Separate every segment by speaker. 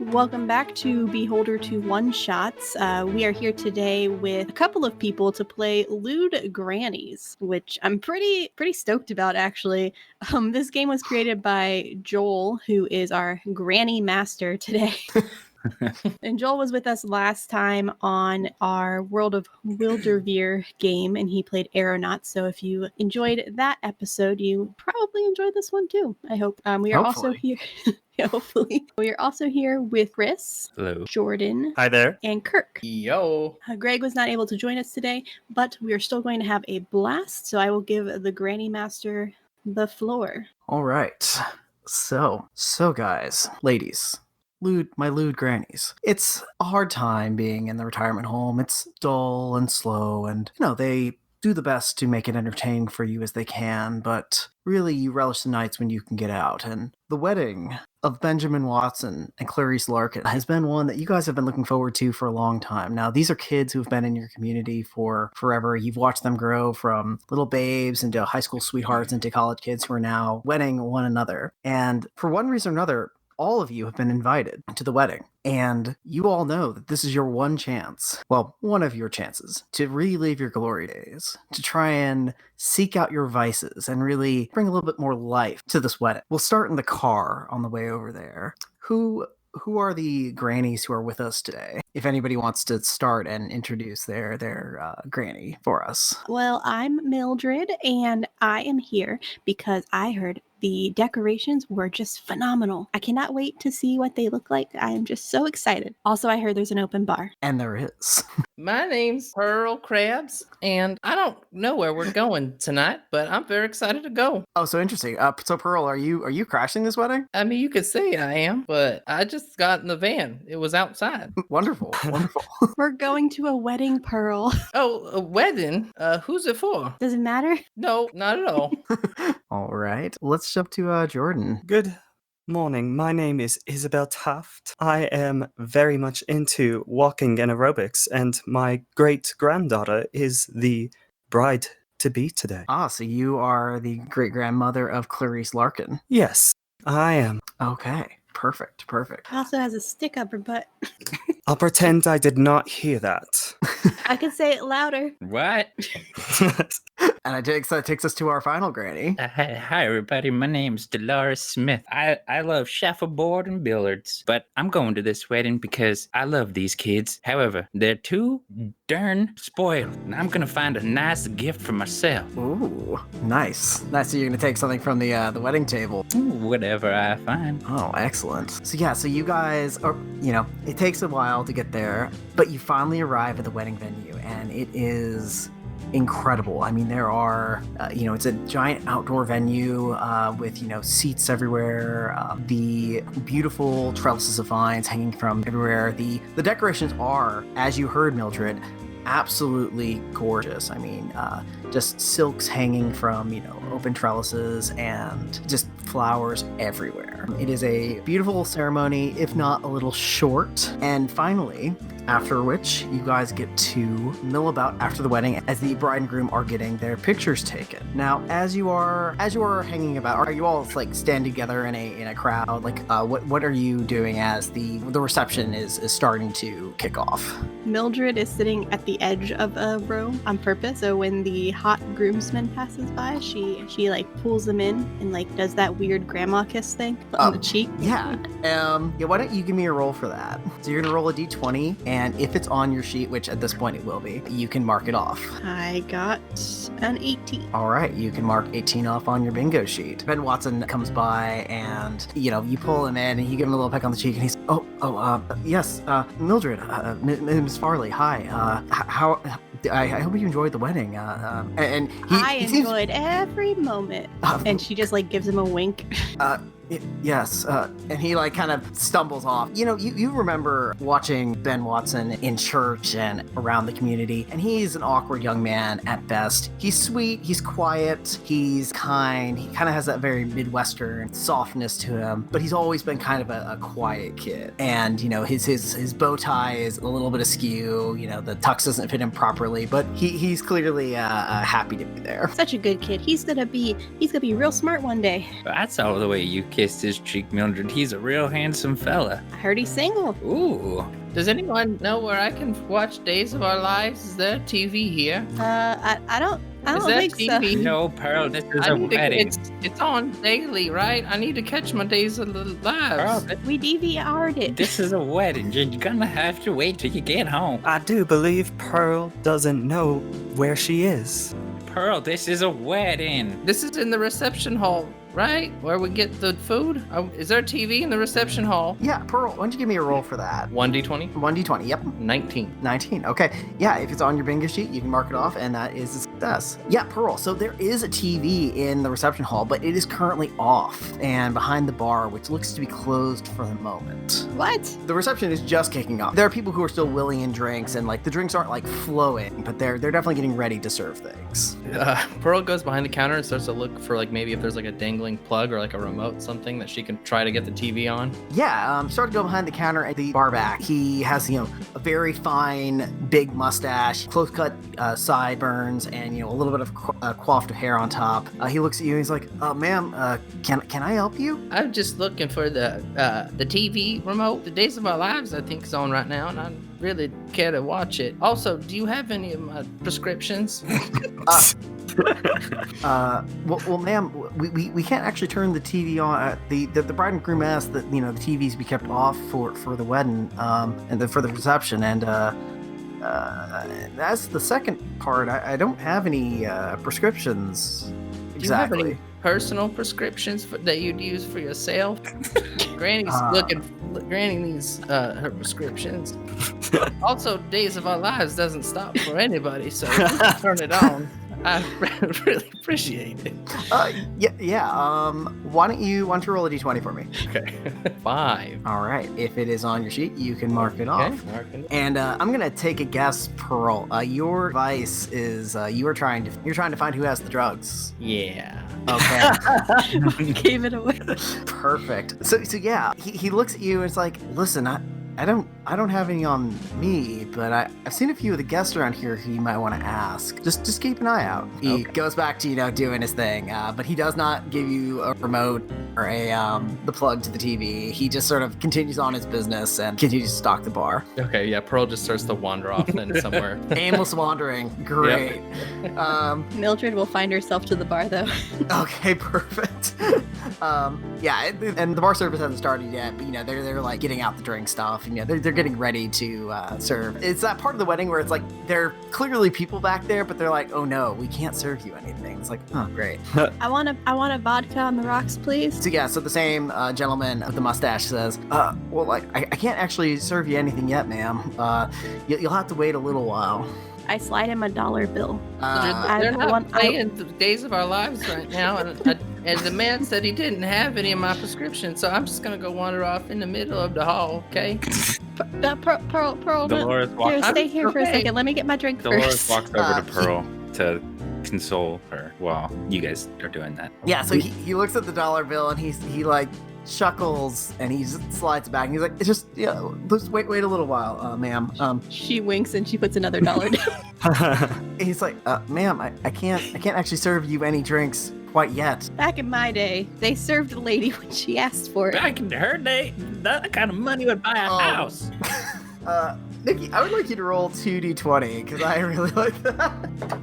Speaker 1: Welcome back to Beholder to One Shots. We are here today with a couple of people to play Lewd Grannies, which I'm pretty stoked about, actually. This game was created by Joel, who is our granny master today. And Joel was with us last time on our World of Wilderveer game, and he played Aeronauts. So if you enjoyed that episode, you probably enjoyed this one too, I hope. We are also here... Hopefully. We are also here with Chris.
Speaker 2: Hello.
Speaker 1: Jordan.
Speaker 3: Hi there.
Speaker 1: And Kirk.
Speaker 3: Yo.
Speaker 1: Greg was not able to join us today, but we are still going to have a blast, so I will give the Granny Master the floor.
Speaker 4: All right. So guys, ladies, my lewd grannies. It's a hard time being in the retirement home. It's dull and slow, and, they do the best to make it entertaining for you as they can, but really you relish the nights when you can get out. And the wedding of Benjamin Watson and Clarice Larkin has been one that you guys have been looking forward to for a long time. Now, these are kids who have been in your community for forever. You've watched them grow from little babes into high school sweethearts into college kids who are now wedding one another. And for one reason or another, all of you have been invited to the wedding, and you all know that this is your one chance, well, one of your chances, to relive your glory days, to try and seek out your vices and really bring a little bit more life to this wedding. We'll start in the car on the way over there. Who are the grannies who are with us today? If anybody wants to start and introduce their granny for us.
Speaker 1: Well, I'm Mildred, and I am here because I heard the decorations were just phenomenal. I cannot wait to see what they look like. I am just so excited. Also, I heard there's an open bar.
Speaker 4: And there is.
Speaker 3: My name's Pearl Krabs, and I don't know where we're going tonight, but I'm very excited to go.
Speaker 4: Oh, so interesting. So Pearl, are you crashing this wedding?
Speaker 3: I mean, you could say I am, but I just got in the van. It was outside.
Speaker 4: Wonderful.
Speaker 1: We're going to a wedding, Pearl.
Speaker 3: Oh, a wedding? Who's it for?
Speaker 1: Does it matter?
Speaker 3: No, not at all.
Speaker 4: All right. Let's jump to Jordan.
Speaker 5: Good morning. My name is Isabel Taft. I am very much into walking and aerobics, and my great-granddaughter is the bride-to-be today.
Speaker 4: Ah, so you are the great-grandmother of Clarice Larkin.
Speaker 5: Yes, I am.
Speaker 4: Okay. Perfect.
Speaker 1: Also has a stick up her butt.
Speaker 5: I'll pretend I did not hear that.
Speaker 1: I can say it louder.
Speaker 2: What?
Speaker 4: And that takes us to our final granny.
Speaker 2: Hi, everybody. My name's Dolores Smith. I love shuffleboard and billiards, but I'm going to this wedding because I love these kids. However, they're too darn spoiled, and I'm going to find a nice gift for myself.
Speaker 4: Ooh, nice. So you're going to take something from the wedding table.
Speaker 2: Ooh, whatever I find.
Speaker 4: Oh, excellent. So you guys are, it takes a while to get there, but you finally arrive at the wedding venue, and it is incredible. I mean, there are, it's a giant outdoor venue with, seats everywhere, the beautiful trellises of vines hanging from everywhere. The decorations are, as you heard, Mildred, absolutely gorgeous. I mean, just silks hanging from, open trellises and just flowers everywhere. It is a beautiful ceremony, if not a little short. And finally, after which you guys get to mill about after the wedding as the bride and groom are getting their pictures taken. Now, as you are hanging about, are you all like standing together in a crowd? Like, what are you doing as the reception is starting to kick off?
Speaker 1: Mildred is sitting at the edge of a row on purpose, so when the hot groomsman passes by, she like pulls them in and like does that weird grandma kiss thing on the cheek.
Speaker 4: Yeah. Why don't you give me a roll for that? So you're gonna roll a d20, and if it's on your sheet, which at this point it will be, you can mark it off.
Speaker 1: I got an 18.
Speaker 4: All right, you can mark 18 off on your bingo sheet. Ben Watson comes by, and you pull him in, and you give him a little peck on the cheek, and he's, yes, Mildred, Ms. Farley, hi. I hope you enjoyed the wedding. And
Speaker 1: I enjoyed every moment. And she just like gives him a wink.
Speaker 4: Yes, and he like kind of stumbles off. You remember watching Ben Watson in church and around the community, and he's an awkward young man at best. He's sweet, he's quiet, he's kind, he kind of has that very Midwestern softness to him, but he's always been kind of a quiet kid. And, his bow tie is a little bit askew, the tux doesn't fit him properly, but he's clearly happy to be there.
Speaker 1: Such a good kid. He's gonna be real smart one day.
Speaker 2: That's all the way you kissed his cheek, Mildred. He's a real handsome fella.
Speaker 1: I heard he's single.
Speaker 2: Ooh.
Speaker 3: Does anyone know where I can watch Days of Our Lives? Is there TV here?
Speaker 1: I don't
Speaker 3: Is that
Speaker 1: think so.
Speaker 3: TV?
Speaker 2: No, Pearl, this is
Speaker 3: I
Speaker 2: a
Speaker 3: need to,
Speaker 2: wedding.
Speaker 3: it's on daily, right? I need to catch my Days of the
Speaker 2: Pearl,
Speaker 3: Lives.
Speaker 1: We DVR'd it.
Speaker 2: this is a wedding. You're gonna have to wait till you get home.
Speaker 5: I do believe Pearl doesn't know where she is.
Speaker 2: Pearl, this is a wedding.
Speaker 3: This is in the reception hall, right? Where we get the food? Is there TV in the reception hall?
Speaker 4: Yeah, Pearl, why don't you give me a roll for that?
Speaker 3: 1d20?
Speaker 4: 1d20, yep.
Speaker 3: 19.
Speaker 4: 19. Okay. Yeah, if it's on your bingo sheet, you can mark it off, and that is a success. Yeah, Pearl. So there is a TV in the reception hall, but it is currently off and behind the bar, which looks to be closed for the moment.
Speaker 1: What?
Speaker 4: The reception is just kicking off. There are people who are still willing in drinks, and like the drinks aren't like flowing, but they're definitely getting ready to serve things.
Speaker 3: Pearl goes behind the counter and starts to look for like maybe if there's like a dangling plug or like a remote, something that she can try to get the TV on.
Speaker 4: Yeah, start to go behind the counter at the bar back. He has, a very fine, big mustache, close-cut sideburns, and, a little bit of coiffed hair on top. He looks at you and he's like, ma'am, can I help you?
Speaker 3: I'm just looking for the TV remote. The Days of Our Lives, I think, is on right now, and I really care to watch it. Also, do you have any of my prescriptions?
Speaker 4: Well, ma'am, we can't actually turn the TV on. The bride and groom asked that the TVs be kept off for the wedding, and then for the reception. And that's the second part. I don't have any prescriptions.
Speaker 3: Do you have
Speaker 4: Exactly.
Speaker 3: any personal prescriptions that you'd use for yourself? Granny's Granny needs her prescriptions. Also, Days of Our Lives doesn't stop for anybody, so if you can turn it on. I really appreciate it.
Speaker 4: Yeah. Why don't you roll a d20 for me?
Speaker 3: Okay. 5.
Speaker 4: All right. If it is on your sheet, you can mark it off.
Speaker 3: Marking it.
Speaker 4: And I'm gonna take a guess, Pearl. Your advice is you're trying to find who has the drugs.
Speaker 3: Yeah.
Speaker 4: Okay.
Speaker 1: Gave it away.
Speaker 4: Perfect. So yeah, he looks at you and it's like, listen, I don't have any on me, but I've seen a few of the guests around here who you might want to ask. Just keep an eye out. He goes back to doing his thing, but he does not give you a remote or the plug to the TV. He just sort of continues on his business and continues to stock the bar.
Speaker 3: Okay, yeah, Pearl just starts to wander off then somewhere.
Speaker 4: Aimless wandering, great.
Speaker 1: Mildred will find herself to the bar though.
Speaker 4: Okay, perfect. Yeah, and the bar service hasn't started yet, but they're like getting out the drink stuff. They're getting ready to serve. It's that part of the wedding where it's like there are clearly people back there, but they're like, oh no, we can't serve you anything. It's like, oh great.
Speaker 1: I want a vodka on the rocks, please.
Speaker 4: So the same gentleman with the mustache says, well, like I can't actually serve you anything yet, ma'am. You'll have to wait a little while.
Speaker 1: I slide him a $1 bill.
Speaker 3: They're not playing the Days of Our Lives right now, and the man said he didn't have any of my prescriptions, so I'm just gonna go wander off in the middle of the hall, okay?
Speaker 1: Pearl,
Speaker 2: Dolores
Speaker 1: here, stay here for a
Speaker 3: okay.
Speaker 1: second. Let me get my drink
Speaker 2: Dolores
Speaker 1: first.
Speaker 2: walks over to Pearl to console her while you guys are doing that.
Speaker 4: Yeah, so he looks at the $1 bill and he like chuckles and he just slides it back and he's like, it's just just wait a little while, ma'am.
Speaker 1: She winks and she puts another $1 down.
Speaker 4: He's like, ma'am, I can't actually serve you any drinks quite yet.
Speaker 1: Back in my day, they served a lady when she asked for it.
Speaker 2: Back in her day, that kind of money would buy a house.
Speaker 4: Nikki, I would like you to roll 2d20 because I really like that.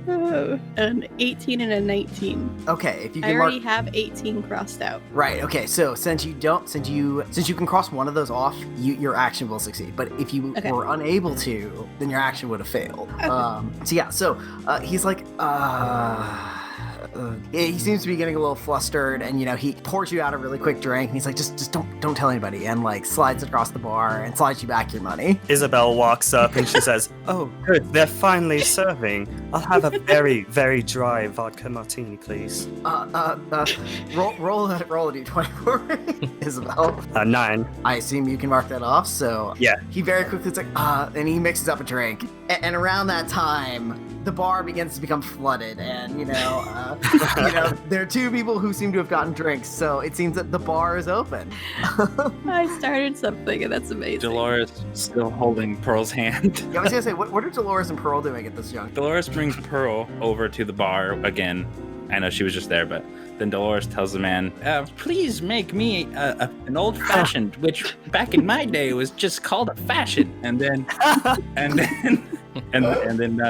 Speaker 1: Oh, an 18 and a 19.
Speaker 4: Okay, if you
Speaker 1: I
Speaker 4: can
Speaker 1: already
Speaker 4: mark.
Speaker 1: have 18 crossed out.
Speaker 4: Right. Okay. So since you can cross one of those off, your action will succeed. But if you were unable to, then your action would have failed.
Speaker 1: Okay.
Speaker 4: So he's like, he seems to be getting a little flustered, and he pours you out a really quick drink, and he's like, just don't tell anybody, and like slides across the bar and slides you back your money.
Speaker 5: Isabel walks up and she says, "Oh, good, they're finally serving. I'll have a very, very dry vodka martini, please."
Speaker 4: Roll a d20 for me, Isabel.
Speaker 5: 9.
Speaker 4: I assume you can mark that off. So
Speaker 5: Yeah.
Speaker 4: he very quickly is like, and he mixes up a drink, and around that time, the bar begins to become flooded, and there are 2 people who seem to have gotten drinks, so it seems that the bar is open.
Speaker 1: I started something, and that's amazing.
Speaker 2: Dolores still holding Pearl's hand.
Speaker 4: Yeah, I was gonna say, what are Dolores and Pearl doing at this juncture?
Speaker 2: Dolores brings Pearl over to the bar again I know she was just there, but then Dolores tells the man, please make me an old-fashioned, which back in my day was just called a fashion. And then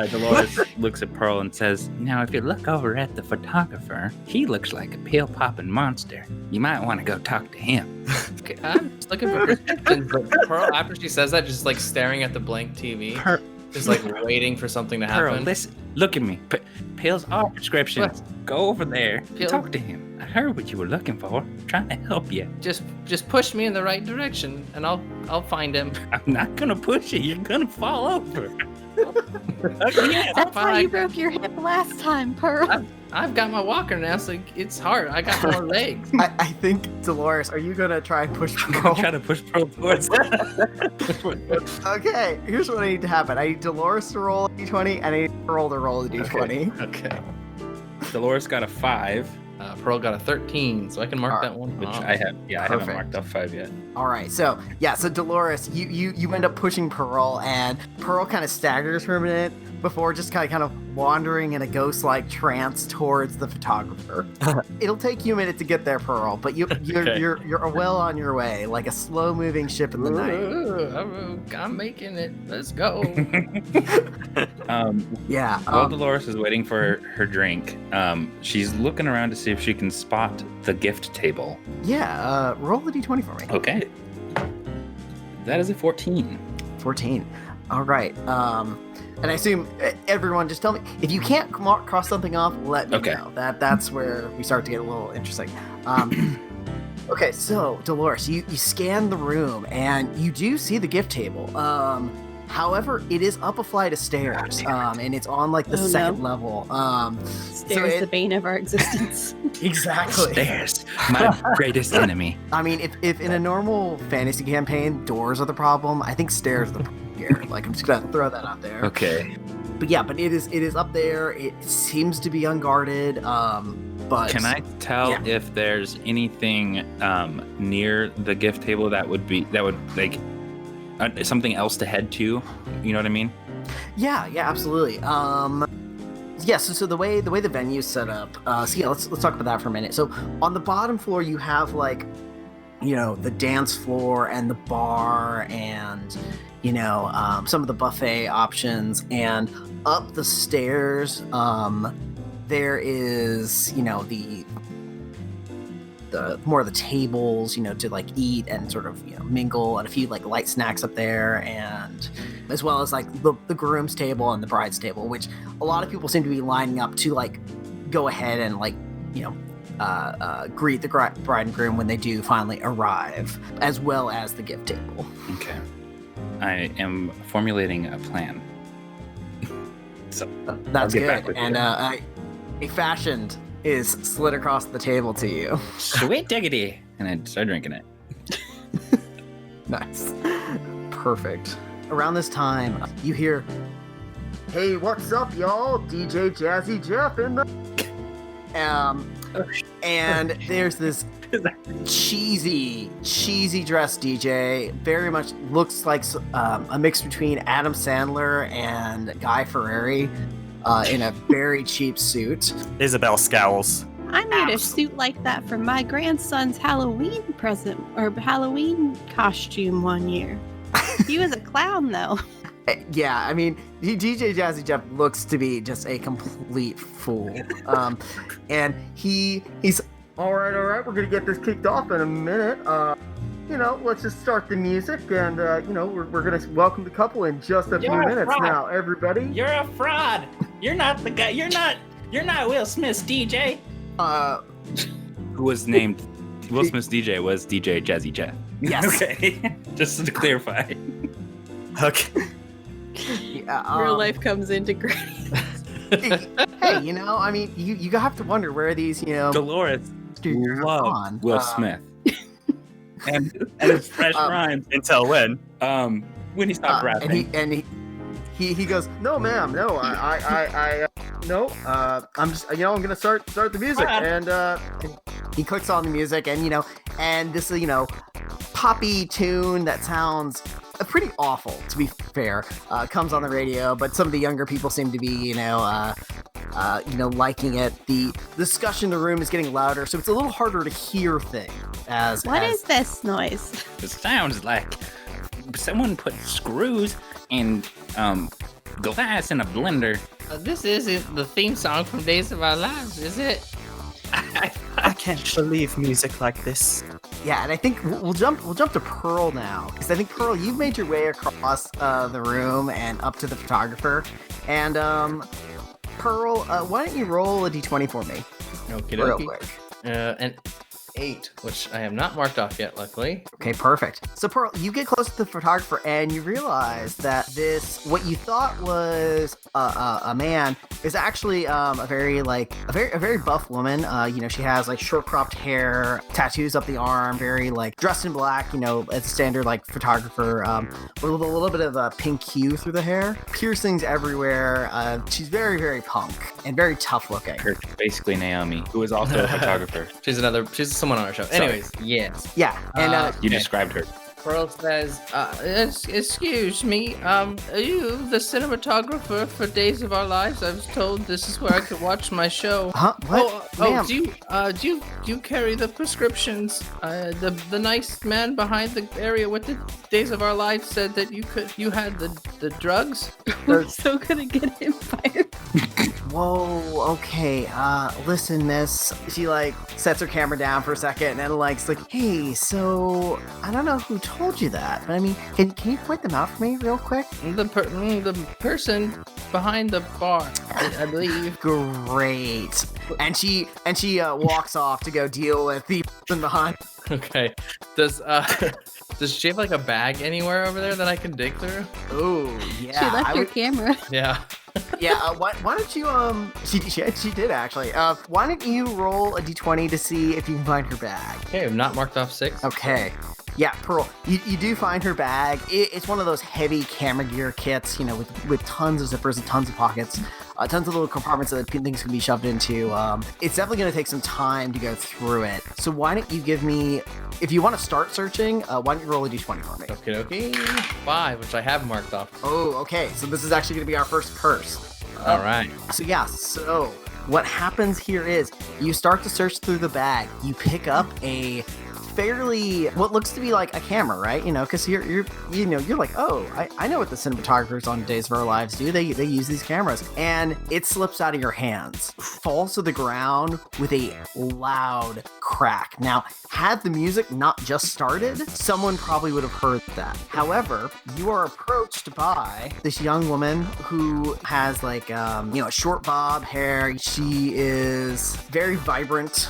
Speaker 2: Dolores looks at Pearl and says, now if you look over at the photographer, he looks like a pill-popping monster. You might want to go talk to him.
Speaker 3: Okay, I'm just looking for prescriptions, but Pearl, after she says that, just like staring at the blank TV, just like waiting for something to happen.
Speaker 2: Pearl, listen, look at me. Pills are prescriptions.
Speaker 3: What?
Speaker 2: Go over there.
Speaker 3: Pill?
Speaker 2: Talk to him. I heard what you were looking for. I'm trying to help you.
Speaker 3: Just push me in the right direction, and I'll find him.
Speaker 2: I'm not gonna push you. You're gonna fall over. Again.
Speaker 1: That's how you broke your hip last time, Pearl.
Speaker 3: I've got my walker now, so it's hard. I got more legs.
Speaker 4: I think, Dolores, are you going to try and push Pearl?
Speaker 2: I'm trying to push Pearl towards
Speaker 4: Okay, here's what I need to happen. I need Dolores to roll a d20, and I need Pearl to roll a d20.
Speaker 3: Okay.
Speaker 2: Dolores got a 5,
Speaker 3: Pearl got a 13, so I can mark that one
Speaker 2: which
Speaker 3: off.
Speaker 2: I have. Yeah, I haven't
Speaker 4: Perfect.
Speaker 2: marked off 5 yet.
Speaker 4: All right, so Dolores, you end up pushing Pearl, and Pearl kind of staggers for a minute before just kind of wandering in a ghost-like trance towards the photographer. It'll take you a minute to get there, Pearl, but you're well on your way, like a slow-moving ship in the night.
Speaker 3: Ooh, I'm making it. Let's go.
Speaker 2: While Dolores is waiting for her drink, she's looking around to see if she can spot the gift table.
Speaker 4: Yeah, roll the d20 for me.
Speaker 2: Okay. That is a 14.
Speaker 4: 14. All right. And I assume everyone just tell me if you can't cross something off, let me know. That's where we start to get a little interesting. Okay, so Dolores, you scan the room and you do see the gift table. However, it is up a flight of stairs, and it's on like the second level.
Speaker 1: Stairs, the bane of our existence.
Speaker 4: Exactly.
Speaker 2: Stairs, my greatest enemy.
Speaker 4: I mean, if in a normal fantasy campaign, doors are the problem, I think stairs are the problem here. Like, I'm just gonna throw that out there.
Speaker 2: Okay.
Speaker 4: But it is up there. It seems to be unguarded. But
Speaker 2: can I tell if there's anything near the gift table that would like something else to head to? You know what I mean? Yeah,
Speaker 4: absolutely. So the way the venue is set up. Let's talk about that for a minute. So on the bottom floor, you have like, the dance floor and the bar and some of the buffet options, and up the stairs there is the more of the tables to like eat and sort of mingle, and a few like light snacks up there, and as well as like the groom's table and the bride's table, which a lot of people seem to be lining up to like go ahead and like greet the bride and groom when they do finally arrive, as well as the gift table.
Speaker 2: Okay. I am formulating a plan. So
Speaker 4: that's good. And a fashioned is slid across the table to you.
Speaker 2: Sweet diggity! And I start drinking it.
Speaker 4: Nice. Perfect. Around this time, you hear, "Hey, what's up, y'all? DJ Jazzy Jeff in the..." And there's this cheesy dressed DJ, very much looks like a mix between Adam Sandler and Guy Fieri, in a very cheap suit.
Speaker 5: Isabel scowls.
Speaker 1: I made a suit like that for my grandson's Halloween present or Halloween costume one year. He was a clown though.
Speaker 4: Yeah, I mean, DJ Jazzy Jeff looks to be just a complete fool. And he's all right, we're gonna get this kicked off in a minute. Let's just start the music, and we're gonna welcome the couple in just a few minutes now, everybody.
Speaker 2: You're a fraud. You're not the guy. You're not Will Smith's DJ. Who was named Will Smith's DJ was DJ Jazzy Jeff.
Speaker 4: Yes.
Speaker 2: Okay. Just to clarify.
Speaker 5: Okay.
Speaker 4: Yeah,
Speaker 1: Real life comes into Granny.
Speaker 4: Hey, I mean, you have to wonder where these,
Speaker 2: Dolores loved Will Smith. and his fresh rhymes.
Speaker 5: Until when?
Speaker 2: When he stopped rapping.
Speaker 4: And he goes, "No, ma'am, no, I'm just, I'm gonna start the music," and he clicks on the music, and and this poppy tune that sounds pretty awful, to be fair, comes on the radio, but some of the younger people seem to be liking it. The discussion in the room is getting louder, so it's a little harder to hear things.
Speaker 1: What is this noise?
Speaker 2: It sounds like someone put screws and glass in a blender.
Speaker 3: This isn't the theme song from Days of Our Lives, is it?
Speaker 5: I can't believe music like this.
Speaker 4: Yeah, and I think we'll jump to Pearl now, because I think Pearl, you've made your way across the room and up to the photographer, and Pearl, why don't you roll a d20 for me,
Speaker 3: Okay,
Speaker 4: real quick?
Speaker 3: An 8, which I have not marked off yet, luckily.
Speaker 4: Okay, perfect. So Pearl, you get close to the photographer and you realize that what you thought was a man is actually a very buff woman. She has like short cropped hair, tattoos up the arm, very like dressed in black, as a standard like photographer, with a little bit of a pink hue through the hair, piercings everywhere. She's very, very punk and very tough looking.
Speaker 2: Kirk, basically Naomi, who is also a photographer.
Speaker 3: She's someone on our show. Anyways, yes.
Speaker 4: Yeah, and
Speaker 2: You described her.
Speaker 3: Pearl says, excuse me, are you the cinematographer for Days of Our Lives? I was told this is where I could watch my show.
Speaker 4: Huh? What? Ma'am.
Speaker 3: Do you carry the prescriptions? The nice man behind the area with the Days of Our Lives said that you had the drugs?
Speaker 1: We're so gonna get him fired.
Speaker 4: Whoa, okay, listen, miss. She, sets her camera down for a second and then, is like, hey, so, I don't know who told you that, but I mean, can you point them out for me real quick?
Speaker 3: The person behind the bar, I believe.
Speaker 4: Great. And she walks off to go deal with the person behind.
Speaker 3: Okay. Does she have, a bag anywhere over there that I can dig through?
Speaker 4: Oh, yeah.
Speaker 1: She left her camera.
Speaker 3: Yeah.
Speaker 4: Yeah, why don't you, she did actually. Why don't you roll a d20 to see if you can find her bag?
Speaker 3: Okay, I've not marked off 6.
Speaker 4: Okay. Yeah, Pearl, you do find her bag. It's one of those heavy camera gear kits, with tons of zippers and tons of pockets, tons of little compartments that things can be shoved into. It's definitely going to take some time to go through it. So why don't you give me, if you want to start searching, why don't you roll a d20 for me?
Speaker 3: Okay. 5, which I have marked off.
Speaker 4: Oh, okay. So this is actually going to be our first curse.
Speaker 3: All right.
Speaker 4: So what happens here is you start to search through the bag. You pick up a fairly, what looks to be like a camera, right? Because you're like, oh, I know what the cinematographers on Days of Our Lives do. They use these cameras, and it slips out of your hands, falls to the ground with a loud crack. Now, had the music not just started, someone probably would have heard that. However, you are approached by this young woman who has a short bob hair. She is very vibrant,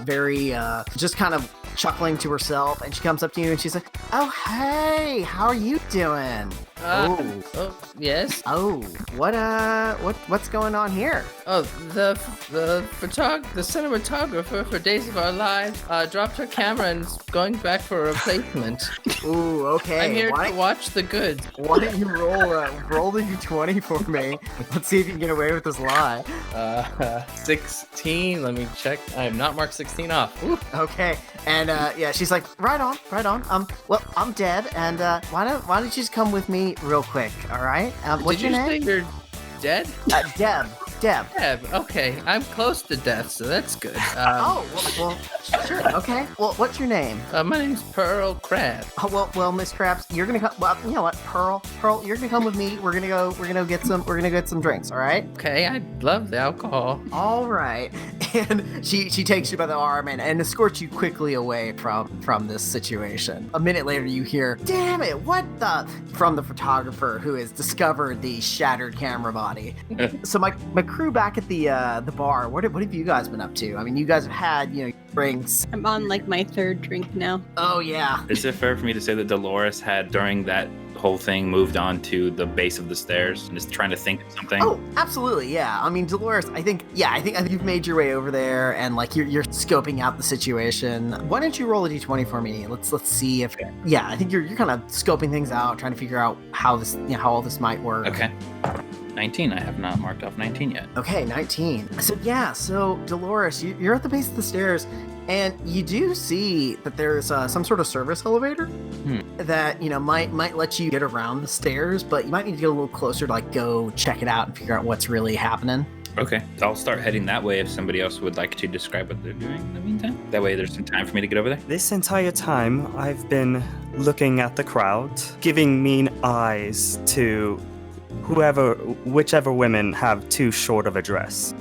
Speaker 4: very just kind of chuckling to herself, and she comes up to you and she's like, oh, hey, how are you doing?
Speaker 3: Yes.
Speaker 4: Oh, what's going on here?
Speaker 3: Oh, the cinematographer for Days of Our Lives dropped her camera and is going back for a replacement.
Speaker 4: Ooh, okay.
Speaker 3: I'm here to watch the goods.
Speaker 4: Why don't you roll the d20 for me? Let's see if you can get away with this lie.
Speaker 3: 16. Let me check. I have not marked 16 off. Ooh.
Speaker 4: Okay. And she's like, right on. Well, I'm Deb, and why don't you just come with me real quick, all right? What's your name?
Speaker 3: Did you say you're dead?
Speaker 4: Deb.
Speaker 3: Deb. Okay, I'm close to death, so that's good.
Speaker 4: Well, sure. Okay. Well, what's your name?
Speaker 3: My name's Pearl Crab.
Speaker 4: Oh, well, Miss Krabs, you're gonna come. Well, you know what, Pearl, you're gonna come with me. We're gonna get some drinks. All right.
Speaker 3: Okay, I love the alcohol.
Speaker 4: All right. And she takes you by the arm and escorts you quickly away from this situation. A minute later, you hear, "Damn it! What the?" from the photographer who has discovered the shattered camera body. So my crew back at the bar, what have you guys been up to? I mean, you guys have had, drinks.
Speaker 1: I'm on my 3rd drink now.
Speaker 4: Oh, yeah.
Speaker 2: Is it fair for me to say that Dolores had, during that whole thing, moved on to the base of the stairs and is trying to think of something?
Speaker 4: Oh, absolutely, yeah. I mean, Dolores, I think you've made your way over there and you're scoping out the situation. Why don't you roll a d20 for me? Let's see if, I think you're kind of scoping things out, trying to figure out how how all this might work.
Speaker 2: Okay. 19. I have not marked off 19 yet.
Speaker 4: Okay, 19. So Dolores, you're at the base of the stairs, and you do see that there's some sort of service elevator that might let you get around the stairs, but you might need to get a little closer to go check it out and figure out what's really happening.
Speaker 2: Okay, I'll start heading that way if somebody else would like to describe what they're doing in the meantime. That way there's some time for me to get over there.
Speaker 5: This entire time, I've been looking at the crowd, giving mean eyes to whichever women have too short of a dress.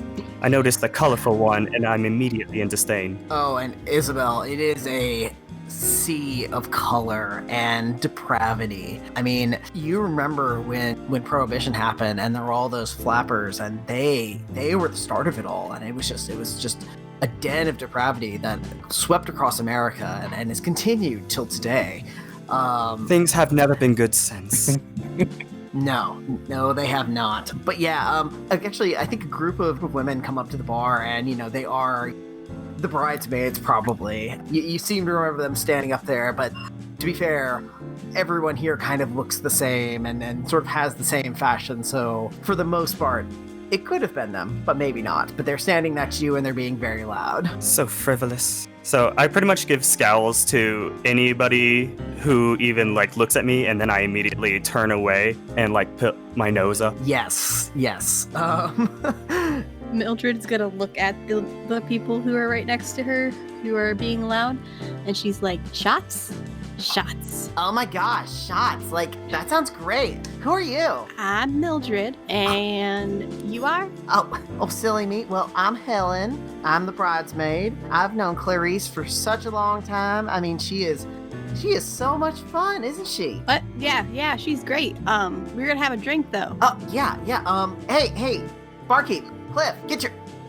Speaker 5: I noticed the colorful one, and I'm immediately in disdain.
Speaker 4: Oh, and Isabel, it is a sea of color and depravity. I mean, you remember when Prohibition happened and there were all those flappers and they were the start of it all, and it was just a den of depravity that swept across America and has continued till today.
Speaker 5: Things have never been good since.
Speaker 4: No, they have not. But yeah, actually, I think a group of women come up to the bar, and they are the bridesmaids, probably. You seem to remember them standing up there, but to be fair, everyone here kind of looks the same and sort of has the same fashion, so for the most part, it could have been them, but maybe not. But they're standing next to you and they're being very loud.
Speaker 5: So frivolous. So I pretty much give scowls to anybody who even looks at me, and then I immediately turn away and put my nose up.
Speaker 4: Yes.
Speaker 1: Mildred's gonna look at the people who are right next to her who are being loud, and she's like, shots?
Speaker 4: Oh my gosh, shots. That sounds great. Who are you?
Speaker 1: I'm Mildred, and you are?
Speaker 4: Oh, silly me. Well, I'm Helen. I'm the bridesmaid. I've known Clarice for such a long time. I mean, she is so much fun, isn't she?
Speaker 1: What? Yeah, she's great. We're gonna have a drink though.
Speaker 4: Oh, yeah. Hey, barkeep, Cliff,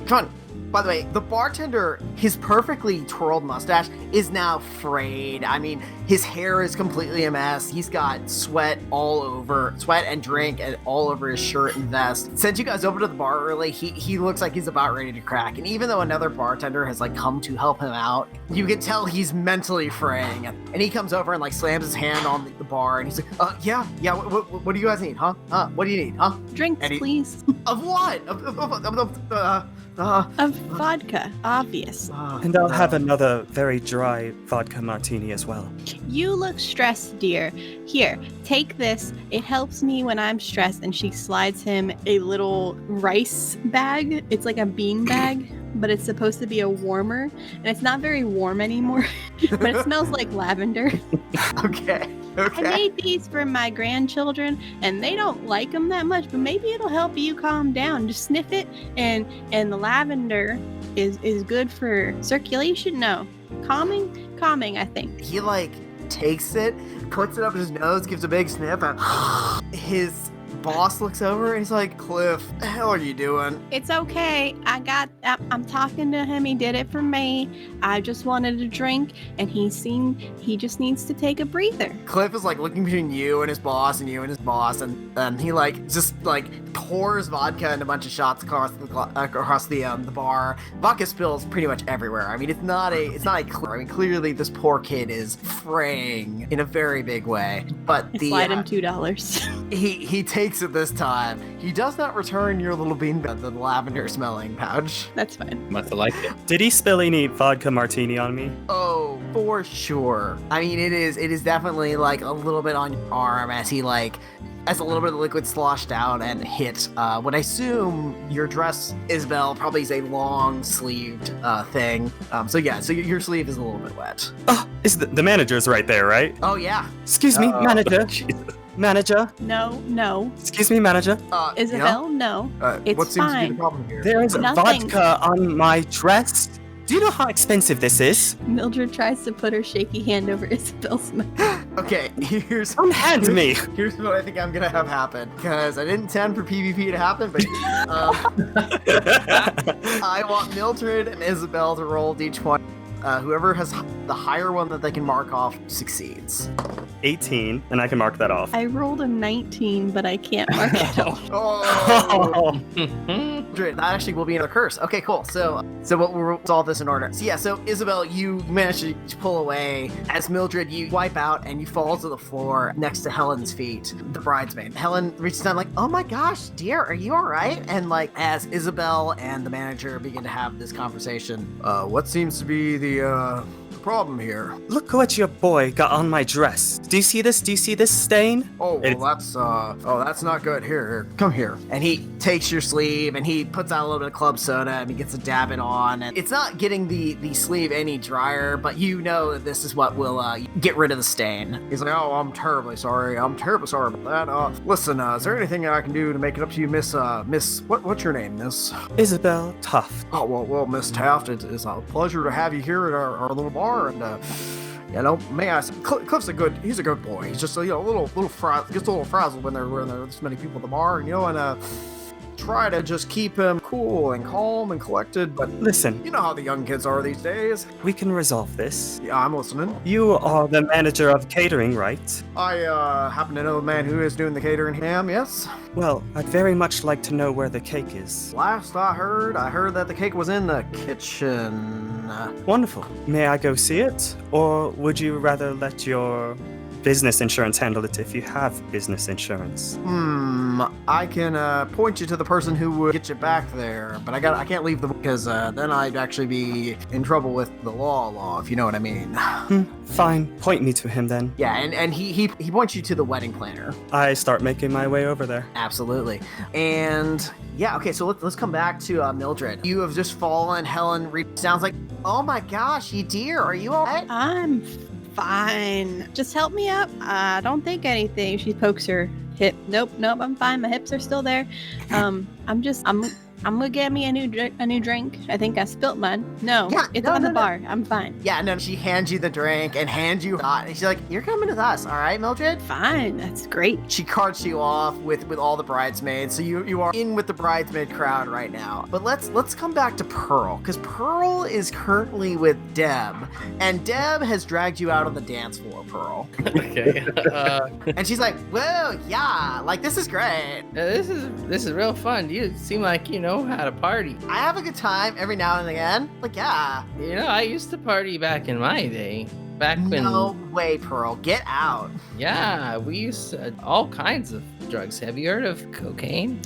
Speaker 4: come on. By the way, the bartender, his perfectly twirled mustache is now frayed. I mean, his hair is completely a mess. He's got sweat and drink and all over his shirt and vest. Since you guys opened to the bar early, he looks like he's about ready to crack. And even though another bartender has come to help him out, you can tell he's mentally fraying. And he comes over and slams his hand on the bar, and he's like, yeah, what do you guys need, huh? What do you need, huh?
Speaker 1: Drinks, please.
Speaker 4: Of what?
Speaker 1: Of vodka, obvious.
Speaker 5: And I'll have another very dry vodka martini as well.
Speaker 1: You look stressed, dear. Here, take this. It helps me when I'm stressed. And she slides him a little rice bag. It's like a bean bag, but it's supposed to be a warmer. And it's not very warm anymore, but it smells like lavender.
Speaker 4: Okay.
Speaker 1: I made these for my grandchildren, and they don't like them that much, but maybe it'll help you calm down. Just sniff it, and the lavender is good for circulation. No, calming, I think.
Speaker 4: He takes it, puts it up his nose, gives a big sniff, and his boss looks over and he's like, Cliff, the hell are you doing?
Speaker 1: It's okay. I'm talking to him. He did it for me. I just wanted a drink, and he just needs to take a breather.
Speaker 4: Cliff is looking between you and his boss and you and his boss, and he just pours vodka and a bunch of shots across the bar. Vodka spills pretty much everywhere. I mean, it's not a clear. I mean, clearly this poor kid is fraying in a very big way. But
Speaker 1: slide him $2.
Speaker 4: He takes it this time. He does not return your little bean bag, the lavender smelling pouch.
Speaker 1: That's fine.
Speaker 2: Must have liked it.
Speaker 5: Did he spill any vodka martini on me?
Speaker 4: Oh, for sure. I mean, it is definitely a little bit on your arm as he as a little bit of liquid sloshed out and hit what I assume your dress, Isabel, probably is a long sleeved thing. So your sleeve is a little bit wet.
Speaker 5: Oh, is the manager's right there, right?
Speaker 4: Oh yeah.
Speaker 5: Excuse me, manager. Manager.
Speaker 1: No.
Speaker 5: Excuse me, manager.
Speaker 1: Isabel, no.
Speaker 4: It's what seems
Speaker 1: fine.
Speaker 4: to be the problem here?
Speaker 5: There is vodka on my dress. Do you know how expensive this is?
Speaker 1: Mildred tries to put her shaky hand over Isabel's mouth.
Speaker 4: Okay,
Speaker 5: Hand me.
Speaker 4: Here's what I think I'm gonna have happen, because I didn't intend for PvP to happen, but I want Mildred and Isabel to roll d20. Whoever has the higher one that they can mark off succeeds.
Speaker 5: 18, and I can mark that off.
Speaker 1: I rolled a 19, but I can't mark it off.
Speaker 4: Oh. That actually will be another curse. Okay, cool. So we'll resolve this in order. So Isabel, you manage to pull away. As Mildred, you wipe out and you fall to the floor next to Helen's feet, the bridesmaid. Helen reaches down oh my gosh, dear, are you all right? And as Isabel and the manager begin to have this conversation, what seems to be the the problem here?
Speaker 5: Look what your boy got on my dress. Do you see this? Do you see this stain?
Speaker 4: Oh, well,
Speaker 5: It's-
Speaker 4: that's not good. Here, come here. And he takes your sleeve and he puts out a little bit of club soda and he gets to dab it on. And it's not getting the sleeve any drier, but you know that this is what will get rid of the stain. He's like, oh, I'm terribly sorry. I'm terribly sorry about that. Listen, is there anything I can do to make it up to you, Miss, what's your name, Miss?
Speaker 5: Isabel Tuft.
Speaker 4: Oh, well, Miss Taft, it's a pleasure to have you here at our little bar, and, may I say, Cliff's he's a good boy. He's just, a little gets a little frazzled when there are this many people at the bar, and try to just keep him cool and calm and collected, but
Speaker 5: Listen,
Speaker 4: you know how the young kids are these days.
Speaker 5: we can resolve this.
Speaker 4: Yeah, I'm listening.
Speaker 5: You are the manager of catering, right?
Speaker 4: I, happen to know the man who is doing the catering ham, yes?
Speaker 5: Well, I'd very much like to know where the cake is.
Speaker 4: Last I heard that the cake was in the kitchen.
Speaker 5: Wonderful. May I go see it? Or would you rather let your business insurance handle it if you have business insurance?
Speaker 4: I can point you to the person who would get you back there, but I can't leave them because then I'd actually be in trouble with the law, if you know what I mean.
Speaker 5: Fine. Point me to him then.
Speaker 4: Yeah, and he points you to the wedding planner.
Speaker 5: I start making my way over there.
Speaker 4: Absolutely. And yeah, okay, so let's come back to Mildred. You have just fallen. Helen sounds like, oh my gosh, you dear, are you all right?
Speaker 1: I'm fine. Just help me up. I don't think anything. She pokes her hip. Nope, I'm fine. My hips are still there. I'm gonna get me a new drink. I think I spilt mine. No,
Speaker 4: Yeah,
Speaker 1: it's
Speaker 4: no,
Speaker 1: on
Speaker 4: no,
Speaker 1: the
Speaker 4: no.
Speaker 1: bar. I'm fine.
Speaker 4: Yeah, no, she hands you the drink and hands you hot, and she's like, you're coming with us, all right, Mildred?
Speaker 1: Fine. That's great.
Speaker 4: She carts you off with all the bridesmaids, so you are in with the bridesmaid crowd right now. But let's come back to Pearl, because Pearl is currently with Deb, and Deb has dragged you out on the dance floor, Pearl.
Speaker 3: Okay.
Speaker 4: And she's like, whoa, yeah, like this is great.
Speaker 3: This is real fun. You seem like you know how to party.
Speaker 4: I have a good time every now and again. Like, yeah.
Speaker 3: You know, I used to party back in my day. Back when,
Speaker 4: No way, Pearl, get out.
Speaker 3: yeah, we used all kinds of drugs. Have you heard of cocaine?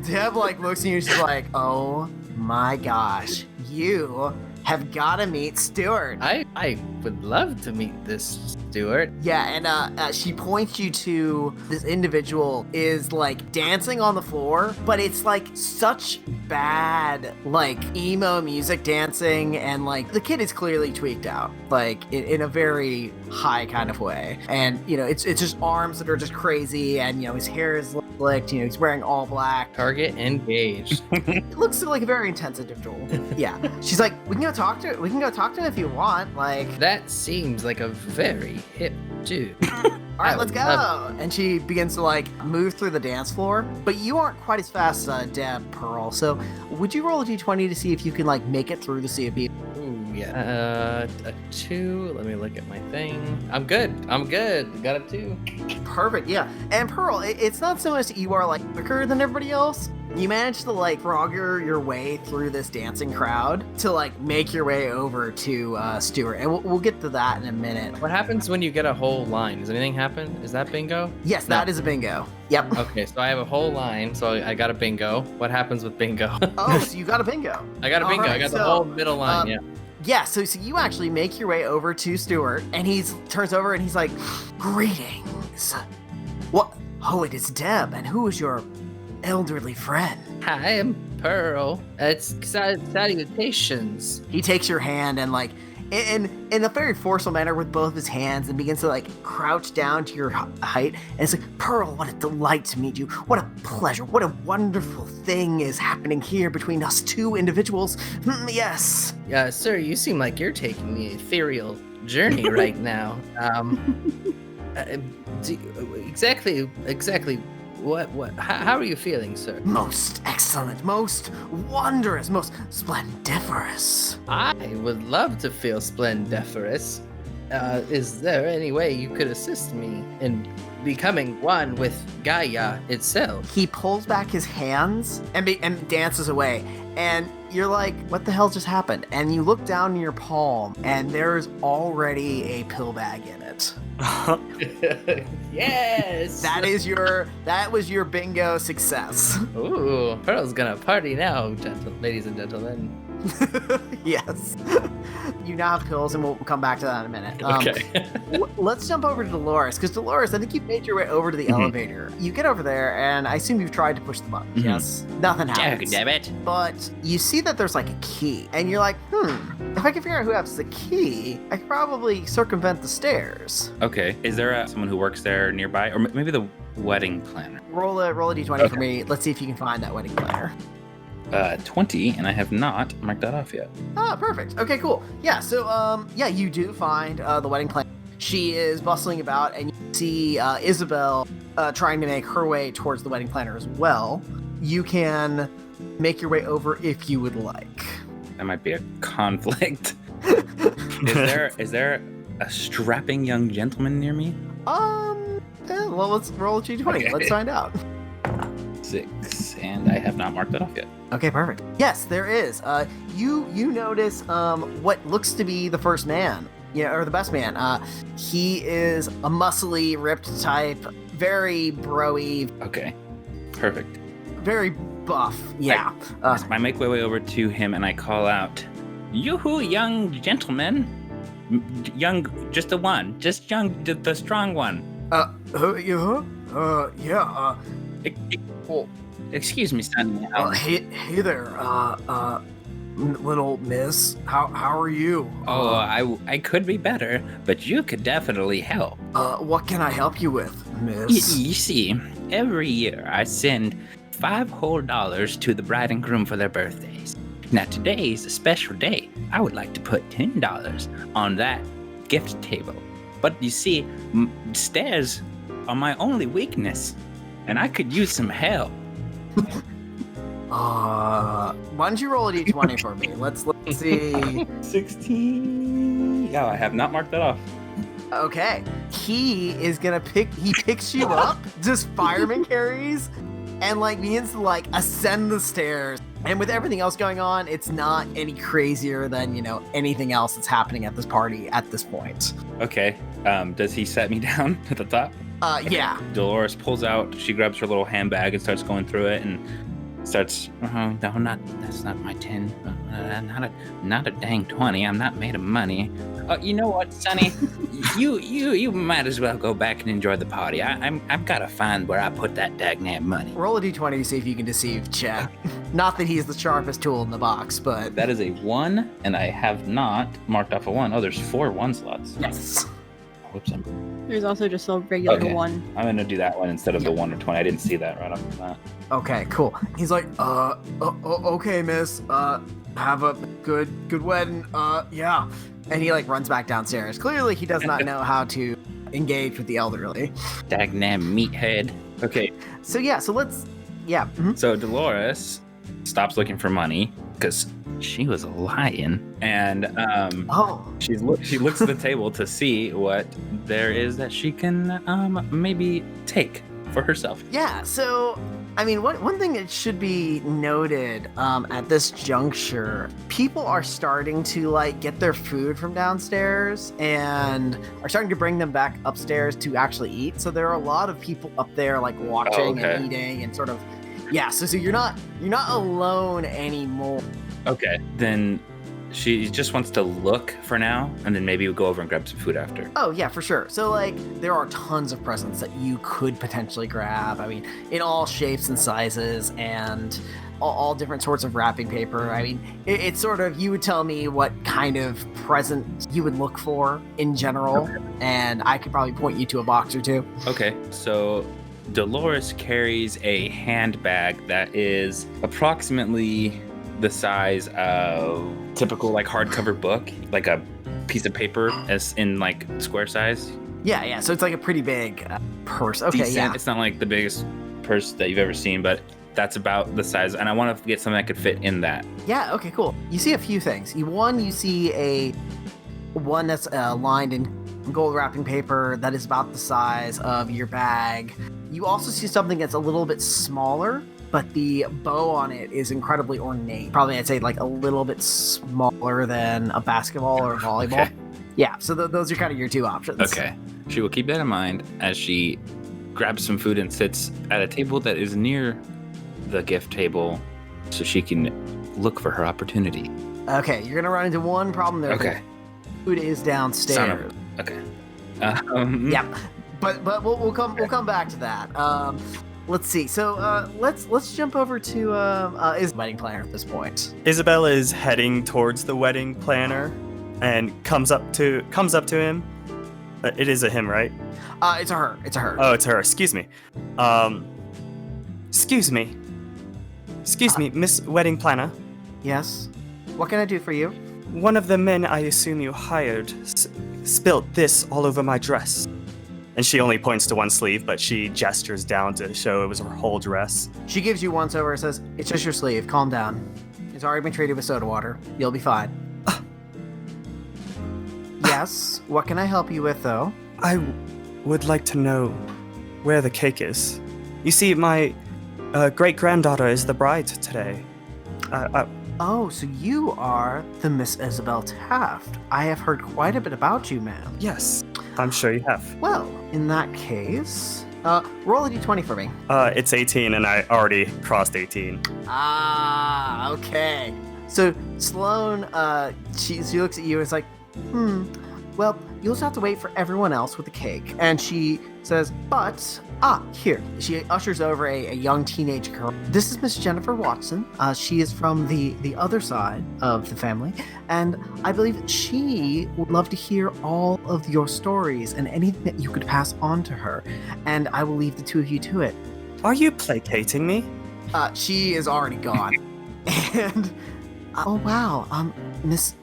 Speaker 4: Deb looks at you, she's like, oh my gosh, you have got to meet Stuart.
Speaker 3: I would love to meet this Stuart.
Speaker 4: Yeah, and she points you to this individual is dancing on the floor, but it's such bad emo music dancing, and the kid is clearly tweaked out, in a very high kind of way. And it's just arms that are just crazy, and his hair is slicked, he's wearing all black.
Speaker 3: Target engaged.
Speaker 4: It looks like a very intense individual. Yeah. She's like, we can go talk to him if you want.
Speaker 3: That seems like a very hip dude.
Speaker 4: All right,
Speaker 3: I
Speaker 4: let's go.
Speaker 3: love
Speaker 4: And she begins to move through the dance floor, but you aren't quite as fast as Deb, Pearl. So would you roll a d20 to see if you can make it through the sea of people?
Speaker 3: Ooh, yeah. A 2. Let me look at my thing. I'm good. Got a 2.
Speaker 4: Perfect. Yeah. And Pearl, it's not so much that you are quicker than everybody else. You manage to frogger your way through this dancing crowd to make your way over to Stuart, and we'll get to that in a minute.
Speaker 3: What happens when you get a whole line? Does anything happen? Is that bingo?
Speaker 4: Yes,
Speaker 3: No.
Speaker 4: that is a bingo. Yep.
Speaker 3: Okay, so I have a whole line, so I got a bingo. What happens with bingo?
Speaker 4: Oh, so you got a bingo.
Speaker 3: I got a bingo.
Speaker 4: All
Speaker 3: I
Speaker 4: right,
Speaker 3: got the
Speaker 4: so,
Speaker 3: whole middle line, yeah.
Speaker 4: Yeah, so you actually make your way over to Stuart, and he turns over and he's like, greetings. What? Oh, it is Deb, and who is your elderly friend?
Speaker 3: Hi, I'm Pearl. It's salutations.
Speaker 4: He takes your hand and in a very forceful manner with both of his hands, and begins to crouch down to your height, and it's like, Pearl, what a delight to meet you. What a pleasure. What a wonderful thing is happening here between us two individuals. Yes.
Speaker 3: Yeah, sir, you seem like you're taking the ethereal journey right now. Exactly. How are you feeling, sir?
Speaker 4: Most excellent, most wondrous, most splendiferous.
Speaker 3: I would love to feel splendiferous. Is there any way you could assist me in becoming one with Gaia itself?
Speaker 4: He pulls back his hands and dances away. And you're like, what the hell just happened? And you look down in your palm, and there's already a pill bag in it.
Speaker 3: Yes.
Speaker 4: That was your bingo success.
Speaker 3: Ooh, Pearl's gonna party now, ladies and gentlemen.
Speaker 4: Yes. You now have pills, and we'll come back to that in a minute.
Speaker 2: Okay.
Speaker 4: Let's jump over to Dolores, because Dolores, I think you've made your way over to the elevator. You get over there, and I assume you've tried to push the button. Yes. Nothing happens.
Speaker 2: Damn it.
Speaker 4: But you see that there's like a key, and you're like, if I can figure out who has the key, I could probably circumvent the stairs.
Speaker 2: Okay. Is there someone who works there nearby? Or maybe the wedding planner?
Speaker 4: Roll a d20 for me. Let's see if you can find that wedding planner.
Speaker 2: 20, and I have not marked that off yet.
Speaker 4: Ah, perfect. Okay, cool. Yeah, so, you do find the wedding planner. She is bustling about, and you see Isabel trying to make her way towards the wedding planner as well. You can make your way over if you would like.
Speaker 2: That might be a conflict. Is there a strapping young gentleman near me?
Speaker 4: Well, let's roll a d20.
Speaker 2: Okay.
Speaker 4: Let's find out.
Speaker 2: 6, and I have not marked that off yet.
Speaker 4: Okay, perfect. Yes, there is. You notice what looks to be the first man, or the best man. He is a muscly, ripped type, very bro-y.
Speaker 2: Okay, perfect.
Speaker 4: Very buff. Yeah.
Speaker 2: I make my way over to him and I call out, "Yoo-hoo, young gentleman! Young, just the one, just young, the strong one."
Speaker 4: Yeah.
Speaker 2: Excuse me, son.
Speaker 4: Hey there, little miss. How are you?
Speaker 2: I could be better, but you could definitely help.
Speaker 4: What can I help you with, miss?
Speaker 2: You see, every year I send $5 whole to the bride and groom for their birthdays. Now today is a special day. I would like to put $10 on that gift table. But you see, stairs are my only weakness, and I could use some help.
Speaker 4: Why don't you roll a d20 for me? Let's see.
Speaker 2: 16. Yeah, I have not marked that off.
Speaker 4: Okay. He picks you up, just fireman carries, and begins to ascend the stairs. And with everything else going on, it's not any crazier than, anything else that's happening at this party at this point.
Speaker 2: Okay. Does he set me down at the top?
Speaker 4: Yeah.
Speaker 2: Dolores pulls out, she grabs her little handbag and starts going through it and starts, that's not my 10. Not a dang 20. I'm not made of money. You know what, Sonny? you might as well go back and enjoy the party. I've got to find where I put that dagnam money.
Speaker 4: Roll a d20 to see if you can deceive Chet. Not that he's the sharpest tool in the box, but...
Speaker 2: That is a 1, and I have not marked off a 1. Oh, there's 4 1 slots.
Speaker 4: Yes.
Speaker 2: Whoops.
Speaker 1: There's also just a regular one.
Speaker 2: I'm going to do that one instead of the 1 or 20. I didn't see that right off the bat.
Speaker 4: Okay, cool. He's like, okay, miss. Have a good wedding. Yeah. And he runs back downstairs. Clearly, he does not know how to engage with the elderly.
Speaker 2: Dagnam meathead. Okay.
Speaker 4: So let's, yeah. Mm-hmm.
Speaker 2: So Dolores stops looking for money because she was lying, and she looks at the table to see what there is that she can maybe take for herself.
Speaker 4: Yeah. So one thing that should be noted at this juncture, people are starting to get their food from downstairs and are starting to bring them back upstairs to actually eat. So there are a lot of people up there watching and eating and sort of, yeah. So you're not alone anymore.
Speaker 2: Okay, then she just wants to look for now, and then maybe we'll go over and grab some food after.
Speaker 4: Oh, yeah, for sure. So, there are tons of presents that you could potentially grab. In all shapes and sizes, and all different sorts of wrapping paper. It's sort of, you would tell me what kind of present you would look for in general, and I could probably point you to a box or two.
Speaker 2: Okay, so Dolores carries a handbag that is approximately the size of typical hardcover book, like a piece of paper as in square size.
Speaker 4: Yeah. So it's a pretty big purse. Okay,
Speaker 2: decent.
Speaker 4: yeah.
Speaker 2: It's not the biggest purse that you've ever seen, but that's about the size. And I want to get something that could fit in that.
Speaker 4: Yeah. Okay. Cool. You see a few things. You see one that's lined in gold wrapping paper that is about the size of your bag. You also see something that's a little bit smaller but the bow on it is incredibly ornate. Probably, I'd say, like a little bit smaller than a basketball or a volleyball.
Speaker 2: Okay.
Speaker 4: Yeah, so those are kind of your two options.
Speaker 2: Okay. She will keep that in mind as she grabs some food and sits at a table that is near the gift table so she can look for her opportunity.
Speaker 4: Okay, you're gonna run into one problem there.
Speaker 2: Okay.
Speaker 4: Food is downstairs.
Speaker 2: Okay.
Speaker 4: Yeah, but we'll come back to that. Let's see. So let's jump over to is wedding planner at this point.
Speaker 5: Isabel is heading towards the wedding planner and comes up to him. It is a him, right?
Speaker 4: It's a her. It's a her.
Speaker 5: Oh, it's her. Excuse me. Excuse me, Miss Wedding Planner.
Speaker 4: Yes. What can I do for you?
Speaker 5: One of the men I assume you hired spilt this all over my dress. And she only points to one sleeve, but she gestures down to show it was her whole dress.
Speaker 4: She gives you once over and says, "It's just your sleeve. Calm down. It's already been treated with soda water. You'll be fine." Yes. What can I help you with, though?
Speaker 5: I would like to know where the cake is. You see, my great-granddaughter is the bride today.
Speaker 4: Oh, so you are the Miss Isabel Taft. I have heard quite a bit about you, ma'am.
Speaker 5: Yes, I'm sure you have.
Speaker 4: Well, in that case, roll a d20 for me.
Speaker 5: It's 18, and I already crossed 18.
Speaker 4: Ah, okay. So Sloane, she looks at you and is like, well, you'll just have to wait for everyone else with the cake. And she says, but, here. She ushers over a young teenage girl. This is Miss Jennifer Watson. She is from the other side of the family. And I believe she would love to hear all of your stories and anything that you could pass on to her. And I will leave the two of you to it.
Speaker 5: Are you placating me?
Speaker 4: She is already gone. And, oh wow, Miss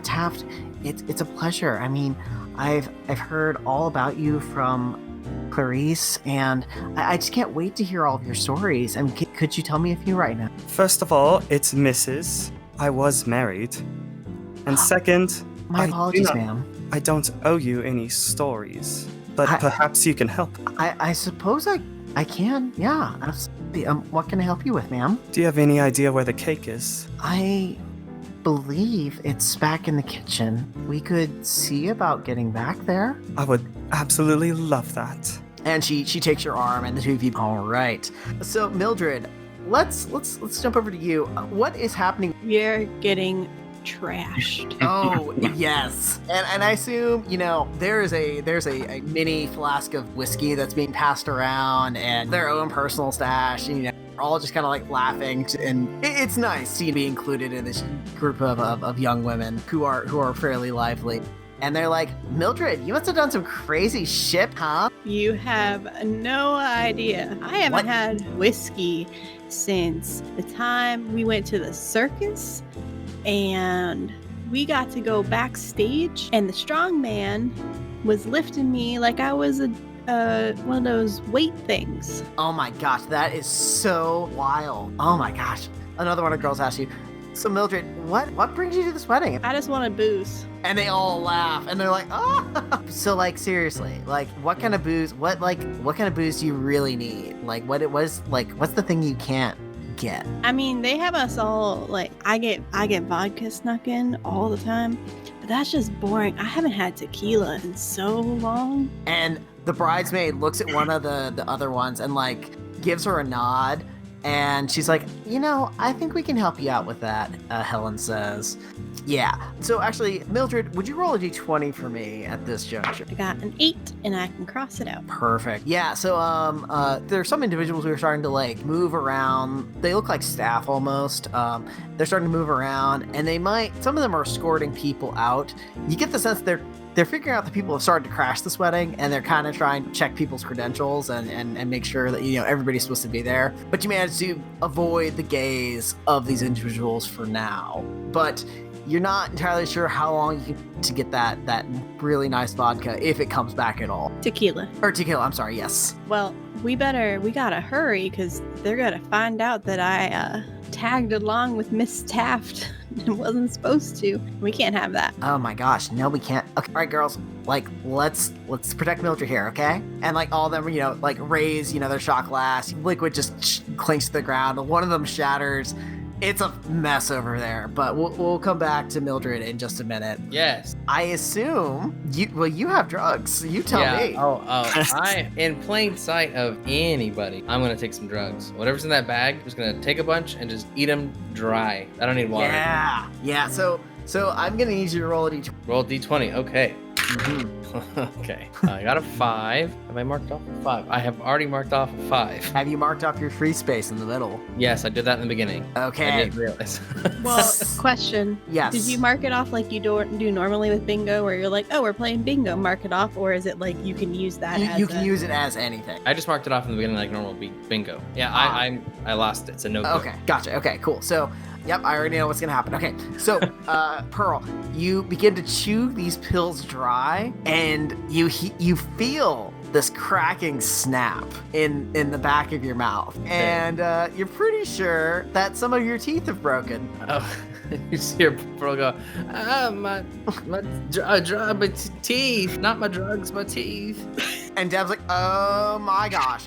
Speaker 4: Taft, it's a pleasure. I mean, I've heard all about you from Clarice, and I just can't wait to hear all of your stories. I mean, could you tell me a few right now?
Speaker 5: First of all, it's Mrs. I was married. And second,
Speaker 4: My apologies, ma'am.
Speaker 5: I don't owe you any stories, but perhaps you can help.
Speaker 4: I suppose I can, yeah, absolutely. What can I help you with, ma'am?
Speaker 5: Do you have any idea where the cake is?
Speaker 4: I believe it's back in the kitchen. We could see about getting back there.
Speaker 5: I would absolutely love that.
Speaker 4: And she takes your arm, and the two of you. All right. So Mildred, let's jump over to you. What is happening?
Speaker 1: We're getting trashed.
Speaker 4: Oh yes, and I assume there's a mini flask of whiskey that's being passed around, and their own personal stash. And, we're all just kind of like laughing, and it's nice to be included in this group of young women who are fairly lively. And they're like, Mildred, you must have done some crazy shit, huh?
Speaker 1: You have no idea. I haven't had whiskey since the time we went to the circus, and we got to go backstage, and the strong man was lifting me like I was one of those weight things.
Speaker 4: Oh my gosh, that is so wild. Oh my gosh. Another one of the girls asked you, so Mildred, what brings you to this wedding?
Speaker 1: I just want to booze.
Speaker 4: And they all laugh, and they're like, oh. So like, seriously, like, what kind of booze do you really need? Like, what's the thing you can't get?
Speaker 1: I mean, they have us all, like, I get vodka snuck in all the time, but that's just boring. I haven't had tequila in so long.
Speaker 4: And the bridesmaid looks at one of the other ones and like gives her a nod, and she's like, I think we can help you out with that, Helen says. Yeah. So actually, Mildred, would you roll a d20 for me at this juncture?
Speaker 1: I got an 8, and I can cross it out.
Speaker 4: Perfect. Yeah, so there are some individuals who are starting to like move around. They look like staff almost. They're starting to move around, and some of them are escorting people out. You get the sense they're figuring out the people have started to crash this wedding, and they're kind of trying to check people's credentials and make sure that everybody's supposed to be there. But you manage to avoid the gaze of these individuals for now. But you're not entirely sure how long you can to get that really nice vodka, if it comes back at all.
Speaker 1: Tequila.
Speaker 4: Or tequila, I'm sorry, yes.
Speaker 1: Well, we gotta hurry because they're gonna find out that I tagged along with Miss Taft and wasn't supposed to. We can't have that.
Speaker 4: Oh my gosh, no, we can't. Okay, all right, girls, like let's protect Mildred here, okay? And like all of them, like raise, their shot glass. Liquid just clinks to the ground. One of them shatters. It's a mess over there, but we'll come back to Mildred in just a minute.
Speaker 3: Yes.
Speaker 4: I assume you have drugs. You tell me.
Speaker 3: Oh, I, in plain sight of anybody, I'm gonna take some drugs. Whatever's in that bag, I'm just gonna take a bunch and just eat them dry. I don't need water.
Speaker 4: Yeah. So I'm gonna need you to roll a d20.
Speaker 3: Roll D20. Okay.
Speaker 4: Mhm.
Speaker 3: Okay. I got a 5. Have I marked off a 5? I have already marked off a 5.
Speaker 4: Have you marked off your free space in the middle?
Speaker 3: Yes, I did that in the beginning. I
Speaker 4: Okay.
Speaker 3: didn't realize.
Speaker 1: Well, question.
Speaker 4: Yes.
Speaker 1: Did you mark it off like you do normally with bingo, where you're like, oh, we're playing bingo, mark it off, or is it like you can use that as
Speaker 4: You can use it as anything.
Speaker 3: I just marked it off in the beginning like normal bingo. Yeah, I lost it, so no good.
Speaker 4: Okay, gotcha. Okay, cool. So, yep, I already know what's gonna happen. Okay, so Pearl, you begin to chew these pills dry, and you feel this cracking snap in the back of your mouth, and you're pretty sure that some of your teeth have broken.
Speaker 3: Oh, you see your Pearl go, my teeth, not my drugs, my teeth.
Speaker 4: And Dev's like, oh my god,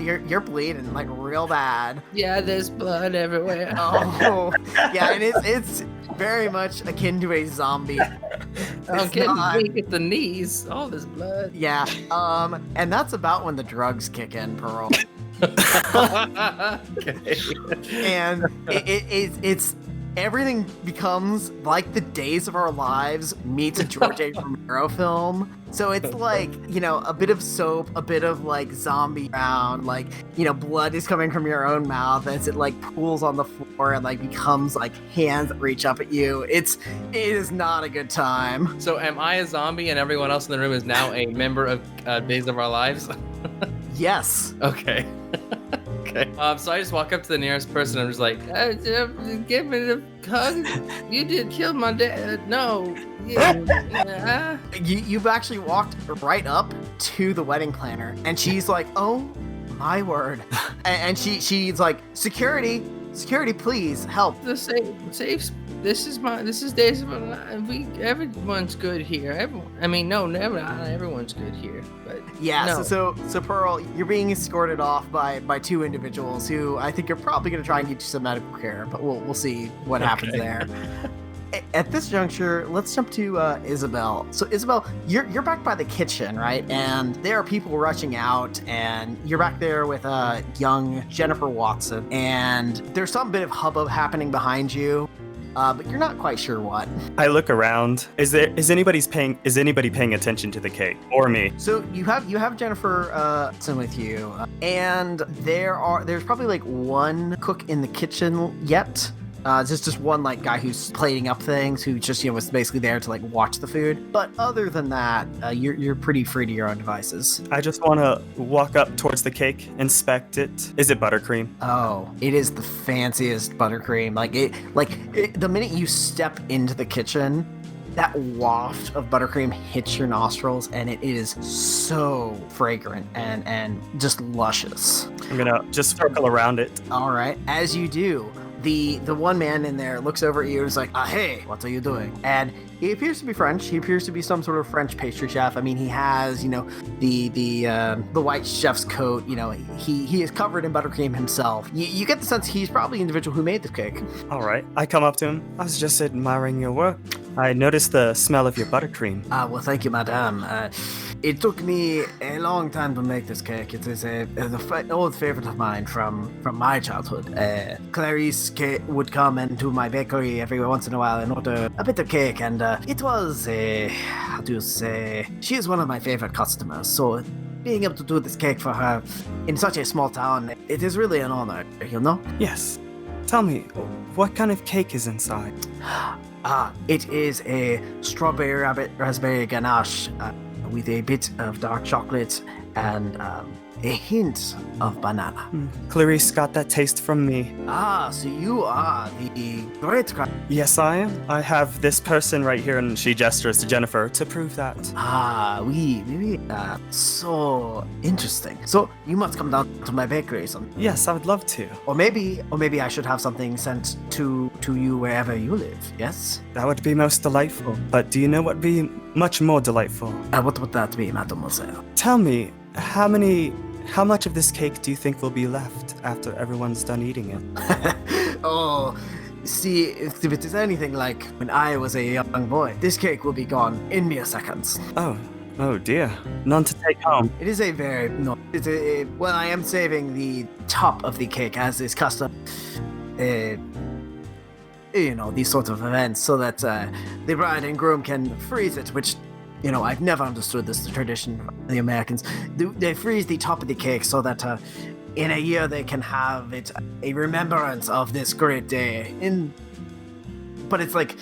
Speaker 4: you're bleeding like real bad.
Speaker 3: Yeah, there's blood everywhere.
Speaker 4: Oh, yeah, and it's very much akin to a zombie.
Speaker 3: I'm getting weak at the knees. All this blood.
Speaker 4: Yeah, and that's about when the drugs kick in, Pearl.
Speaker 3: Okay.
Speaker 4: And it's everything becomes like the Days of Our Lives meets a George A. Romero film. So it's like, a bit of soap, a bit of like zombie round, like, blood is coming from your own mouth as it like pools on the floor and like becomes like hands that reach up at you. It is not a good time.
Speaker 3: So am I a zombie and everyone else in the room is now a member of Days of Our Lives?
Speaker 4: Yes.
Speaker 3: Okay. Okay. So I just walk up to the nearest person. I'm just like, give me the hug. You did kill my dad. No. Yeah.
Speaker 4: You've actually walked right up to the wedding planner, and she's like, "Oh my word!" and she's like, "Security, please help."
Speaker 3: The safe. This is Days of Our Lives. Everyone's good here. Not everyone's good here. But
Speaker 4: yeah.
Speaker 3: no.
Speaker 4: So Pearl, you're being escorted off by two individuals who I think are probably going to try and get you some medical care, but we'll see what happens there. At this juncture, let's jump to Isabel. So Isabel, you're back by the kitchen, right? And there are people rushing out, and you're back there with young Jennifer Watson, and there's some bit of hubbub happening behind you. But you're not quite sure what.
Speaker 5: I look around. Is anybody paying attention to the cake or me?
Speaker 4: So you have Jennifer Watson with you, and there's probably like one cook in the kitchen yet. Just one like guy who's plating up things, who just was basically there to like watch the food. But other than that, you're pretty free to your own devices.
Speaker 5: I just want to walk up towards the cake, inspect it. Is it buttercream?
Speaker 4: Oh, it is the fanciest buttercream. The minute you step into the kitchen, that waft of buttercream hits your nostrils, and it is so fragrant and just luscious.
Speaker 5: I'm gonna just circle around it.
Speaker 4: All right, as you do. The one man in there looks over at you and is like, hey, what are you doing? And he appears to be French. He appears to be some sort of French pastry chef. I mean, he has, the white chef's coat. He is covered in buttercream himself. You get the sense he's probably the individual who made this cake.
Speaker 5: All right. I come up to him. I was just admiring your work. I noticed the smell of your buttercream.
Speaker 4: Well, thank you, madame. It took me a long time to make this cake. It is an old favorite of mine from my childhood. Clarice would come into my bakery every once in a while and order a bit of cake, and it was she is one of my favorite customers. So being able to do this cake for her in such a small town, it is really an honor,
Speaker 5: Yes. Tell me, what kind of cake is inside?
Speaker 4: It is a strawberry raspberry ganache with a bit of dark chocolate and a hint of banana.
Speaker 5: Clarice got that taste from me.
Speaker 4: Ah, so you are the great grand.
Speaker 5: Yes, I am. I have this person right here, and she gestures to Jennifer to prove that.
Speaker 4: Ah, so interesting. So you must come down to my bakery or something.
Speaker 5: Yes, I would love to.
Speaker 4: Or maybe I should have something sent to you wherever you live. Yes.
Speaker 5: That would be most delightful. But do you know what would be much more delightful?
Speaker 4: What would that be, mademoiselle?
Speaker 5: Tell me, how much of this cake do you think will be left after everyone's done eating it?
Speaker 4: Oh, see, if it is anything like when I was a young boy, this cake will be gone in mere seconds.
Speaker 5: Oh dear. None to take home.
Speaker 4: It is well, I am saving the top of the cake as is custom. These sorts of events so that the bride and groom can freeze it, which, I've never understood this tradition of the Americans. They freeze the top of the cake so that in a year they can have it a remembrance of this great day. But it's like,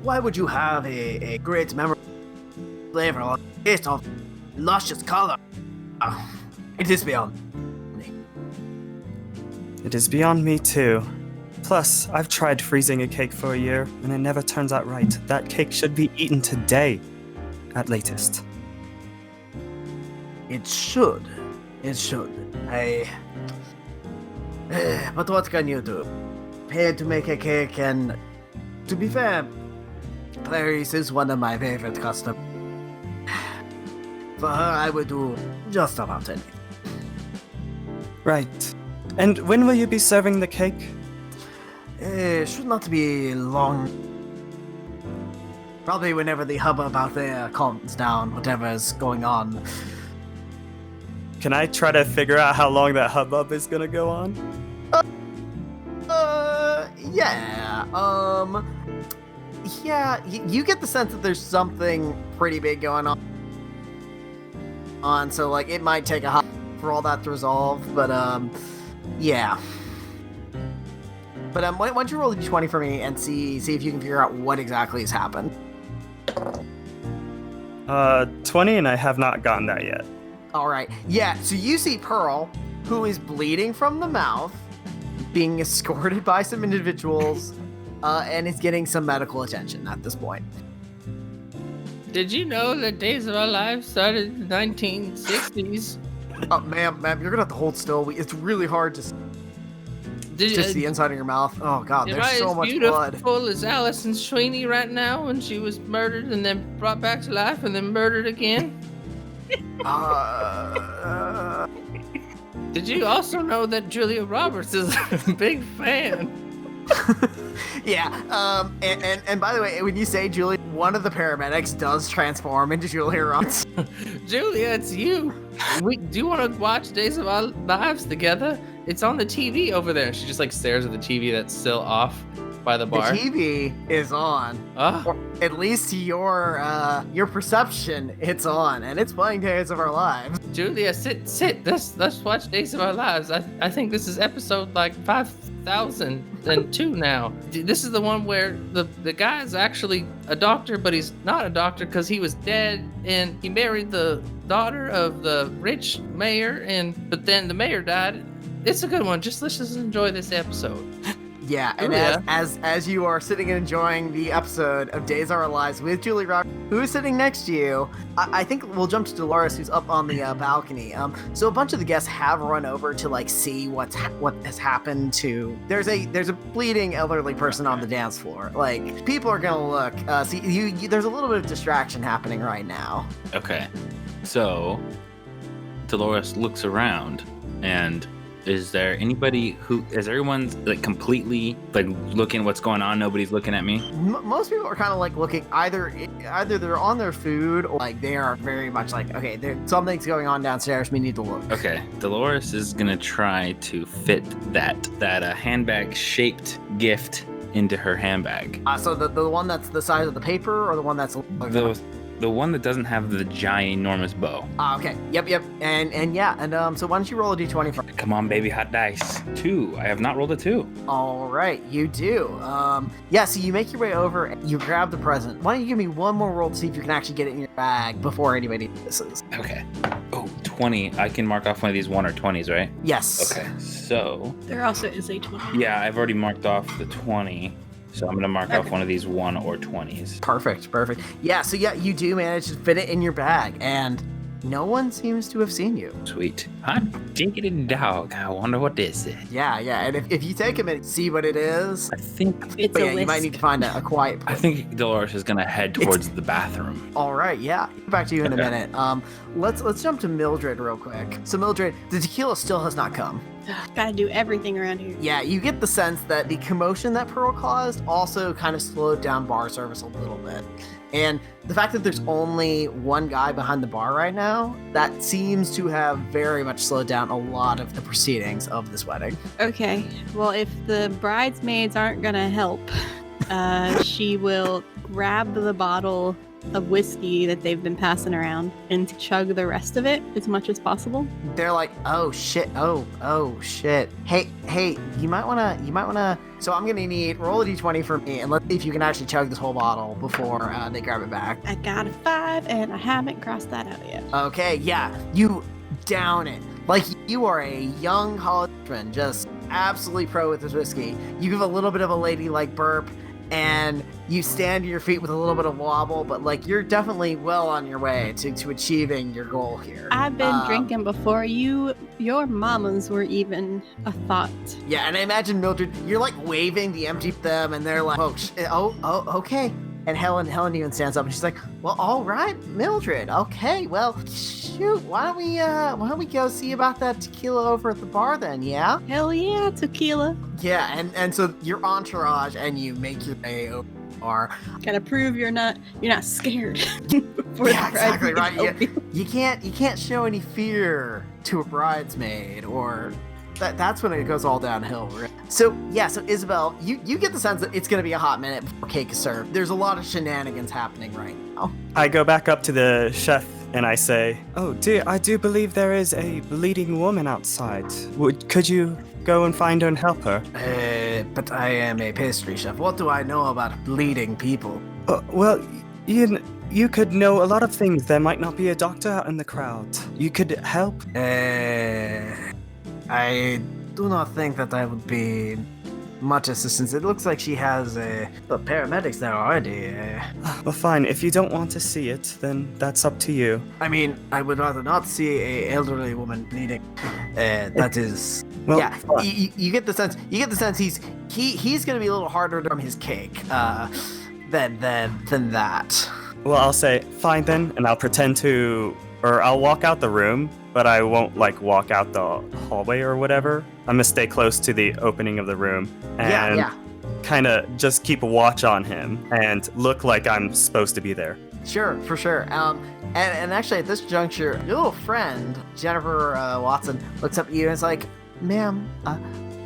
Speaker 4: why would you have a great memory flavor or taste of luscious color? It is beyond me.
Speaker 5: It is beyond me too. Plus, I've tried freezing a cake for a year, and it never turns out right. That cake should be eaten today, at latest.
Speaker 4: It should. But what can you do? Paid to make a cake, and to be fair, Clarice is one of my favorite customers. For her, I would do just about anything.
Speaker 5: Right. And when will you be serving the cake?
Speaker 4: Should not be long. Probably whenever the hubbub out there calms down, whatever is going on.
Speaker 5: Can I try to figure out how long that hubbub is gonna go on?
Speaker 4: Yeah. You get the sense that there's something pretty big going on. So, like, it might take a hot for all that to resolve, but, yeah. But, why don't you roll a d20 for me and see if you can figure out what exactly has happened.
Speaker 5: 20, and I have not gotten that yet.
Speaker 4: Alright, yeah, so you see Pearl, who is bleeding from the mouth, being escorted by some individuals, and is getting some medical attention at this point.
Speaker 3: Did you know that Days of Our Lives started in the 1960s?
Speaker 4: Oh, ma'am, you're gonna have to hold still. It's really hard to just the inside of your mouth. Oh, God, there's so much blood.
Speaker 3: Beautiful as Allison Sweeney right now when she was murdered and then brought back to life and then murdered again? Did you also know that Julia Roberts is a big fan?
Speaker 4: Yeah, and by the way, when you say Julia, one of the paramedics does transform into Julia Roberts.
Speaker 3: Julia, it's you. Do you want to watch Days of Our Lives together? It's on the TV over there. She just like stares at the TV that's still off by the bar.
Speaker 4: The TV is on. Or at least your perception, it's on, and it's playing Days of Our Lives.
Speaker 3: Julia, sit. Let's watch Days of Our Lives. I think this is episode like 5,002 now. This is the one where the guy is actually a doctor, but he's not a doctor because he was dead, and he married the daughter of the rich mayor, but then the mayor died. It's a good one. Let's just enjoy this episode.
Speaker 4: Yeah, and as you are sitting and enjoying the episode of Days of Our Lives with Julie Roberts, who is sitting next to you, I think we'll jump to Dolores, who's up on the balcony. So a bunch of the guests have run over to like see what has happened to. There's a bleeding elderly person on the dance floor. Like, people are gonna look. See, there's a little bit of distraction happening right now.
Speaker 2: Okay, so Dolores looks around and. Is there anybody is everyone's like completely like looking what's going on? Nobody's looking at me.
Speaker 4: Most people are kind of like looking either they're on their food or like they are very much like, okay, something's going on downstairs. We need to look.
Speaker 2: Okay, Dolores is gonna try to fit that handbag shaped gift into her handbag.
Speaker 4: So the one that's the size of the paper, or the one that's
Speaker 2: the one that doesn't have the ginormous bow.
Speaker 4: Okay. Yep. And so why don't you roll a d20 for me?
Speaker 2: Come on, baby, hot dice. 2. I have not rolled a 2.
Speaker 4: All right, you do. So you make your way over, you grab the present. Why don't you give me one more roll to see if you can actually get it in your bag before anybody notices?
Speaker 2: Okay. Oh, 20. I can mark off one of these 1 or 20s, right?
Speaker 4: Yes.
Speaker 2: Okay. So,
Speaker 1: There also is a 20.
Speaker 2: yeah, I've already marked off the 20. So I'm going to mark off one of these 1 or 20s.
Speaker 4: Perfect. Yeah, so yeah, you do manage to fit it in your bag, and no one seems to have seen you.
Speaker 2: Sweet. Hot diggity dog. I wonder what this is.
Speaker 4: Yeah, and if you take a minute, see what it is.
Speaker 2: I think
Speaker 1: It's
Speaker 4: But
Speaker 1: a
Speaker 4: yeah, you might
Speaker 1: whisk.
Speaker 4: need to find a quiet
Speaker 2: I
Speaker 4: place.
Speaker 2: think Dolores is going to head towards the bathroom.
Speaker 4: All right, yeah. Back to you in a
Speaker 2: Okay.
Speaker 4: minute. Let's jump to Mildred real quick. So Mildred, the tequila still has not come.
Speaker 1: Ugh, gotta do everything around here.
Speaker 4: Yeah, you get the sense that the commotion that Pearl caused also kind of slowed down bar service a little bit. And the fact that there's only one guy behind the bar right now, that seems to have very much slowed down a lot of the proceedings of this wedding.
Speaker 1: Okay, well, if the bridesmaids aren't gonna help, she will grab the bottle of whiskey that they've been passing around and chug the rest of it as much as possible.
Speaker 4: They're like, oh shit, oh shit. Hey, you might wanna. So I'm gonna need roll a d20 for me, and let's see if you can actually chug this whole bottle before they grab it back.
Speaker 1: I got a 5 and I haven't crossed that out yet.
Speaker 4: Okay, yeah, you down it. Like you are a young college friend, just absolutely pro with this whiskey. You give a little bit of a ladylike burp, and you stand to your feet with a little bit of wobble, but like you're definitely well on your way to achieving your goal here.
Speaker 1: I've been drinking before your mamas were even a thought.
Speaker 4: Yeah, and I imagine Mildred, you're like waving the empty to them, and they're like, okay. And Helen even stands up and she's like, well, all right, Mildred. Okay, well, shoot, why don't we go see about that tequila over at the bar then? Yeah.
Speaker 1: Hell yeah, tequila.
Speaker 4: Yeah, and so your entourage and you make your way over to the bar.
Speaker 1: Gotta prove you're not scared. Before
Speaker 4: Yeah,
Speaker 1: the
Speaker 4: exactly right.
Speaker 1: bridesmaids help you.
Speaker 4: You can't show any fear to a bridesmaid, or that's when it goes all downhill. Right? So Isabel, you get the sense that it's gonna be a hot minute before cake is served. There's a lot of shenanigans happening right now.
Speaker 5: I go back up to the chef and I say, "Oh dear, I do believe there is a bleeding woman outside. Could you go and find her and help her?"
Speaker 4: But I am a pastry chef. What do I know about bleeding people?
Speaker 5: Well, you could know a lot of things. There might not be a doctor out in the crowd. You could help.
Speaker 4: I do not think that I would be much assistance. It looks like she has the paramedics there already.
Speaker 5: Well, fine. If you don't want to see it, then that's up to you.
Speaker 4: I mean, I would rather not see a elderly woman bleeding. That is.
Speaker 5: Well,
Speaker 4: Yeah,
Speaker 5: fine.
Speaker 4: you get the sense. You get the sense he's going to be a little harder to his cake than that.
Speaker 5: Well, I'll say, fine then, and I'll pretend to, or I'll walk out the room, but I won't, like, walk out the hallway or whatever. I'm gonna stay close to the opening of the room and
Speaker 4: Yeah.
Speaker 5: kind of just keep a watch on him and look like I'm supposed to be there.
Speaker 4: Sure, for sure. And actually, at this juncture, your little friend Jennifer Watson looks up at you and is like, "Ma'am,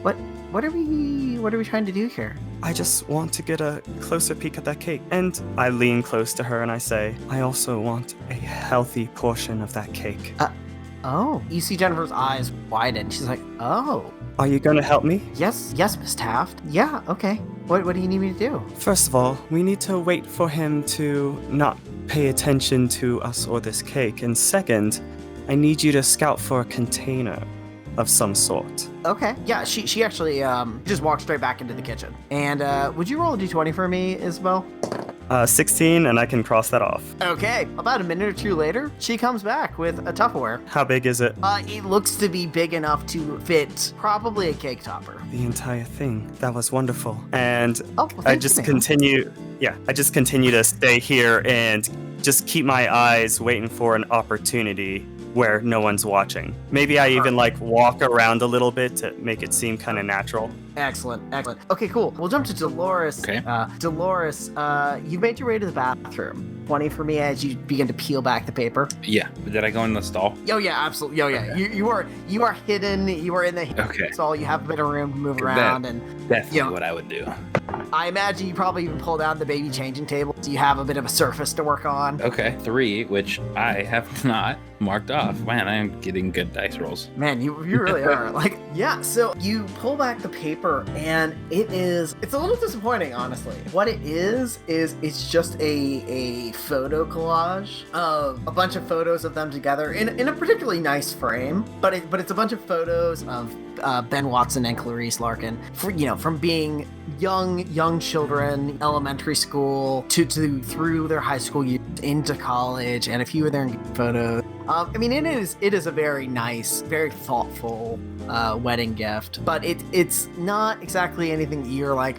Speaker 4: what are we trying to do here?"
Speaker 5: I just want to get a closer peek at that cake. And I lean close to her and I say, I also want a healthy portion of that cake.
Speaker 4: Oh, you see Jennifer's eyes widen. She's like, "Oh,
Speaker 5: Are you gonna help me?
Speaker 4: yes, Miss Taft. Yeah, okay. What do you need me to do?"
Speaker 5: First of all, we need to wait for him to not pay attention to us or this cake. And second, I need you to scout for a container of some sort.
Speaker 4: Okay. Yeah, she actually just walked straight back into the kitchen. And would you roll a d20 for me, Isabel?
Speaker 5: 16, and I can cross that off.
Speaker 4: Okay. About a minute or two later, she comes back with a Tupperware.
Speaker 5: How big is it?
Speaker 4: It looks to be big enough to fit probably a cake topper.
Speaker 5: The entire thing. That was wonderful. And
Speaker 4: Oh, well,
Speaker 5: I
Speaker 4: thank
Speaker 5: just
Speaker 4: you, ma'am.
Speaker 5: continue to stay here and just keep my eyes waiting for an opportunity where no one's watching. Maybe I even like walk around a little bit to make it seem kind of natural.
Speaker 4: Excellent. Okay, cool. We'll jump to Dolores.
Speaker 2: Okay.
Speaker 4: Dolores, you've made your way to the bathroom. 20 for me as you begin to peel back the paper.
Speaker 2: Yeah. Did I go in the stall?
Speaker 4: Oh yeah, absolutely. Oh yeah. You are hidden. You are in the
Speaker 2: Okay.
Speaker 4: stall. You have a bit of room to move around, and
Speaker 2: Definitely
Speaker 4: Yeah.
Speaker 2: what I would do.
Speaker 4: I imagine you probably even pull down the baby changing table so you have a bit of a surface to work on.
Speaker 2: Okay, 3, which I have not marked off. Man, I am getting good dice rolls.
Speaker 4: Man, you really are. Like, yeah, so you pull back the paper and it's a little disappointing, honestly. What it is it's just a photo collage of a bunch of photos of them together in a particularly nice frame, but it's a bunch of photos of Ben Watson and Clarice Larkin, from being young children, elementary school to through their high school years into college, and a few of their photos. I mean, it is a very nice, very thoughtful wedding gift, but it's not exactly anything that you're like,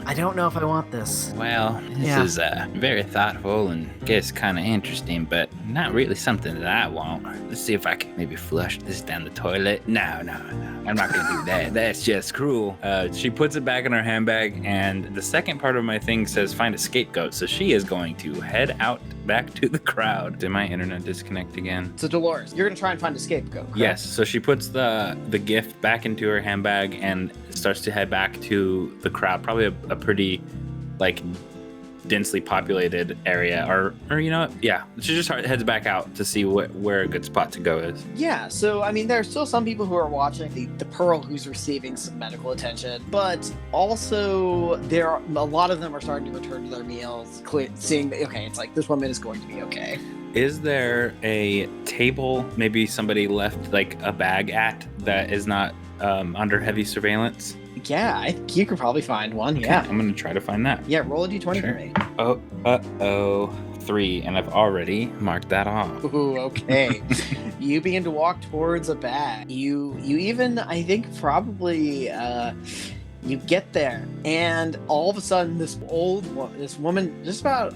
Speaker 4: I don't know if I want this.
Speaker 2: Well, this is very thoughtful and I guess kind of interesting, but not really something that I want. Let's see if I can maybe flush this down the toilet. No. I'm not going to do that. That's just cruel. She puts it back in her handbag, and the second part of my thing says find a scapegoat, so she is going to head out back to the crowd. Did my internet disconnect again?
Speaker 6: So Dolores, you're gonna try and find a scapegoat, correct?
Speaker 2: Yes, so she puts the gift back into her handbag and starts to head back to the crowd, probably a pretty densely populated area, or she just heads back out to see where a good spot to go is.
Speaker 6: Yeah, so I mean, there are still some people who are watching the Pearl who's receiving some medical attention, but also a lot of them are starting to return to their meals, seeing that, okay, it's like this woman is going to be okay.
Speaker 2: Is there a table maybe somebody left like a bag at that is not under heavy surveillance?
Speaker 6: Yeah, I think you could probably find one.
Speaker 2: Okay,
Speaker 6: Yeah,
Speaker 2: I'm gonna try to find that.
Speaker 6: yeah. Roll a d20 for me.
Speaker 2: Oh, 3, and I've already marked that off.
Speaker 6: Ooh, okay. You begin to walk towards a bag. You even, I think, probably you get there, and all of a sudden, this woman, just about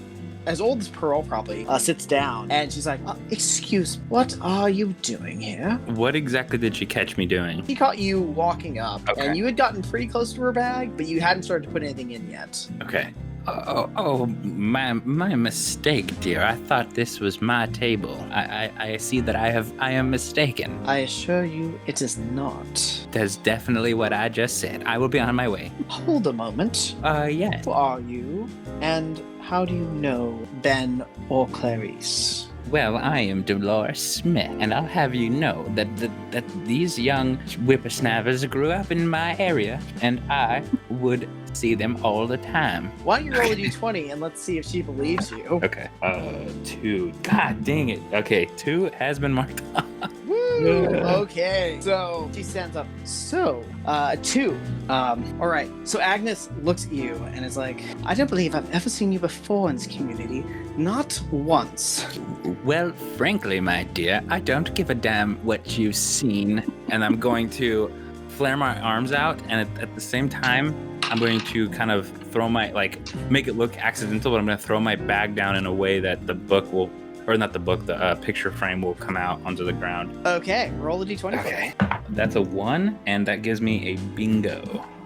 Speaker 6: as old as Pearl, probably sits down, and she's like, "Excuse me, what are you doing here?"
Speaker 2: What exactly did she catch me doing?
Speaker 6: She caught you walking up,
Speaker 2: Okay.
Speaker 6: and you had gotten pretty close to her bag, but you hadn't started to put anything in yet.
Speaker 2: Okay. Oh, my mistake, dear. I thought this was my table. I see that I am mistaken.
Speaker 6: I assure you, it is not.
Speaker 2: That's definitely what I just said. I will be on my way.
Speaker 6: Hold a moment.
Speaker 2: Yes.
Speaker 6: Who are you? And how do you know Ben or Clarice?
Speaker 2: Well, I am Dolores Smith, and I'll have you know that these young whippersnappers grew up in my area, and I would see them all the time.
Speaker 6: Why don't you roll a d20 and let's see if she believes you.
Speaker 2: Okay. 2. God dang it. Okay, 2 has been marked off.
Speaker 6: Woo! Okay. So she stands up. So, 2. All right. So Agnes looks at you and is like, I don't believe I've ever seen you before in this community. Not once.
Speaker 2: Well, frankly, my dear, I don't give a damn what you've seen, and I'm going to flare my arms out, and at the same time, I'm going to kind of throw make it look accidental, but I'm going to throw my bag down in a way that the picture frame will come out onto the ground.
Speaker 6: Okay. Roll a d20.
Speaker 2: Okay. That's a 1, and that gives me a bingo,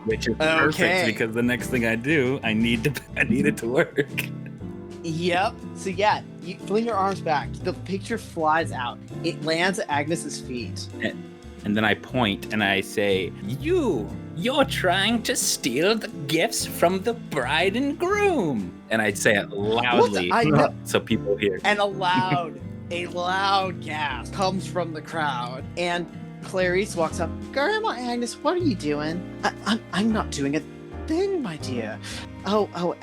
Speaker 2: which is perfect because the next thing I do, I need it to work.
Speaker 6: Yep. So yeah, you fling your arms back. The picture flies out. It lands at Agnes's feet.
Speaker 2: And then I point and I say, You're trying to steal the gifts from the bride and groom. And I say it loudly so people hear.
Speaker 6: And a loud gasp comes from the crowd. And Clarice walks up. Grandma Agnes, what are you doing? I'm not doing a thing, my dear. Oh,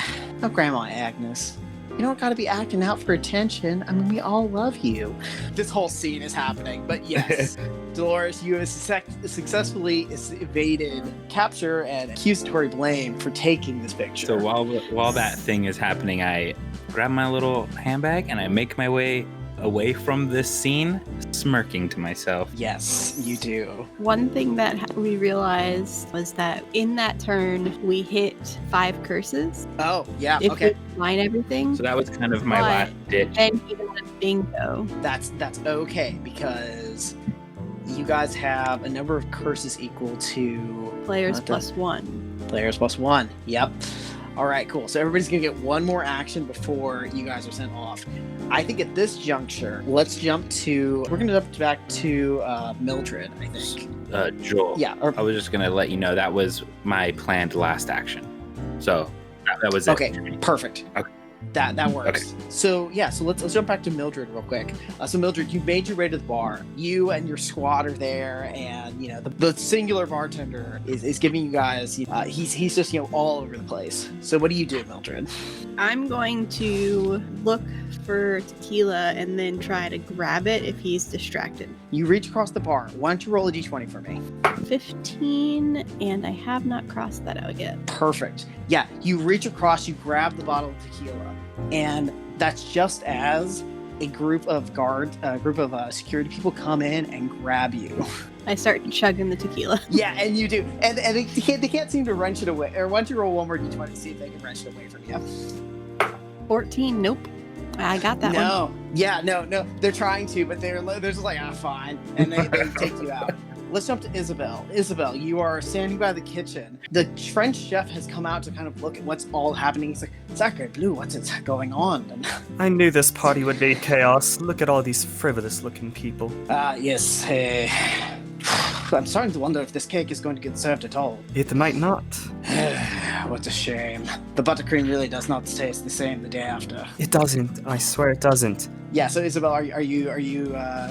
Speaker 6: Grandma Agnes. You don't gotta be acting out for attention. I mean, we all love you. This whole scene is happening, but yes, Dolores, you have successfully evaded capture and accusatory blame for taking this picture.
Speaker 2: So while that thing is happening, I grab my little handbag and I make my way away from this scene, smirking to myself.
Speaker 6: Yes, you do.
Speaker 1: One thing that we realized was that in that turn, we hit 5 curses.
Speaker 6: Oh, yeah,
Speaker 1: If
Speaker 6: okay.
Speaker 1: we line everything.
Speaker 2: So that was kind of my last ditch.
Speaker 1: And even a bingo.
Speaker 6: That's okay, because you guys have a number of curses equal to...
Speaker 1: Players plus 1.
Speaker 6: Players plus 1, yep. All right, cool. So everybody's going to get one more action before you guys are sent off. I think at this juncture, let's jump to... We're going to jump back to Mildred, I think.
Speaker 2: Joel.
Speaker 6: Yeah.
Speaker 2: I was just going to let you know that was my planned last action. So that was it.
Speaker 6: Okay, perfect.
Speaker 2: Okay.
Speaker 6: That works. So let's jump back to Mildred real quick. So Mildred, you made your way to the bar. You and your squad are there, and the singular bartender is giving you guys. He's just all over the place. So what do you do, Mildred?
Speaker 1: I'm going to look for tequila and then try to grab it if he's distracted.
Speaker 6: You reach across the bar. Why don't you roll a d20 for me?
Speaker 1: 15, and I have not crossed that out yet.
Speaker 6: Perfect. Yeah, you reach across, you grab the bottle of tequila, and that's just as a group of security people come in and grab you.
Speaker 1: I start chugging the tequila.
Speaker 6: Yeah, and you do, and they can't seem to wrench it away. Or why don't you roll one more d20 to see if they can wrench it away from you?
Speaker 1: 14, nope. I got that one.
Speaker 6: No. They're trying to, but they're just like, fine, and they take you out. Let's jump to Isabel. Isabel, you are standing by the kitchen. The French chef has come out to kind of look at what's all happening. He's like, Sacre Bleu, what's going on? And,
Speaker 5: I knew this party would be chaos. Look at all these frivolous-looking people.
Speaker 6: yes. I'm starting to wonder if this cake is going to get served at all.
Speaker 5: It might not.
Speaker 6: What a shame. The buttercream really does not taste the same the day after.
Speaker 5: It doesn't. I swear it doesn't.
Speaker 6: Yeah. So Isabel, are you?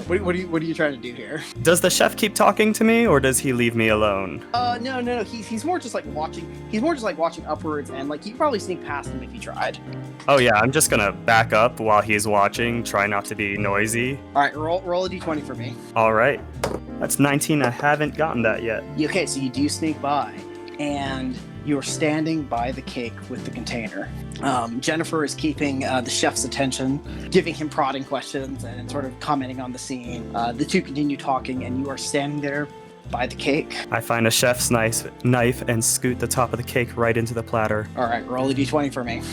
Speaker 6: What are you trying to do here?
Speaker 5: Does the chef keep talking to me, or does he leave me alone?
Speaker 6: No. He's more just like watching. He's more just like watching upwards, and like you could probably sneak past him if you tried.
Speaker 5: Oh yeah, I'm just gonna back up while he's watching. Try not to be noisy.
Speaker 6: All right, roll a d20 for me.
Speaker 5: All right. That's 19. I haven't gotten that yet.
Speaker 6: Okay, so you do sneak by, and you're standing by the cake with the container. Jennifer is keeping the chef's attention, giving him prodding questions and sort of commenting on the scene. The two continue talking, and you are standing there by the cake.
Speaker 5: I find a chef's knife and scoot the top of the cake right into the platter.
Speaker 6: All right, roll a d20 for me.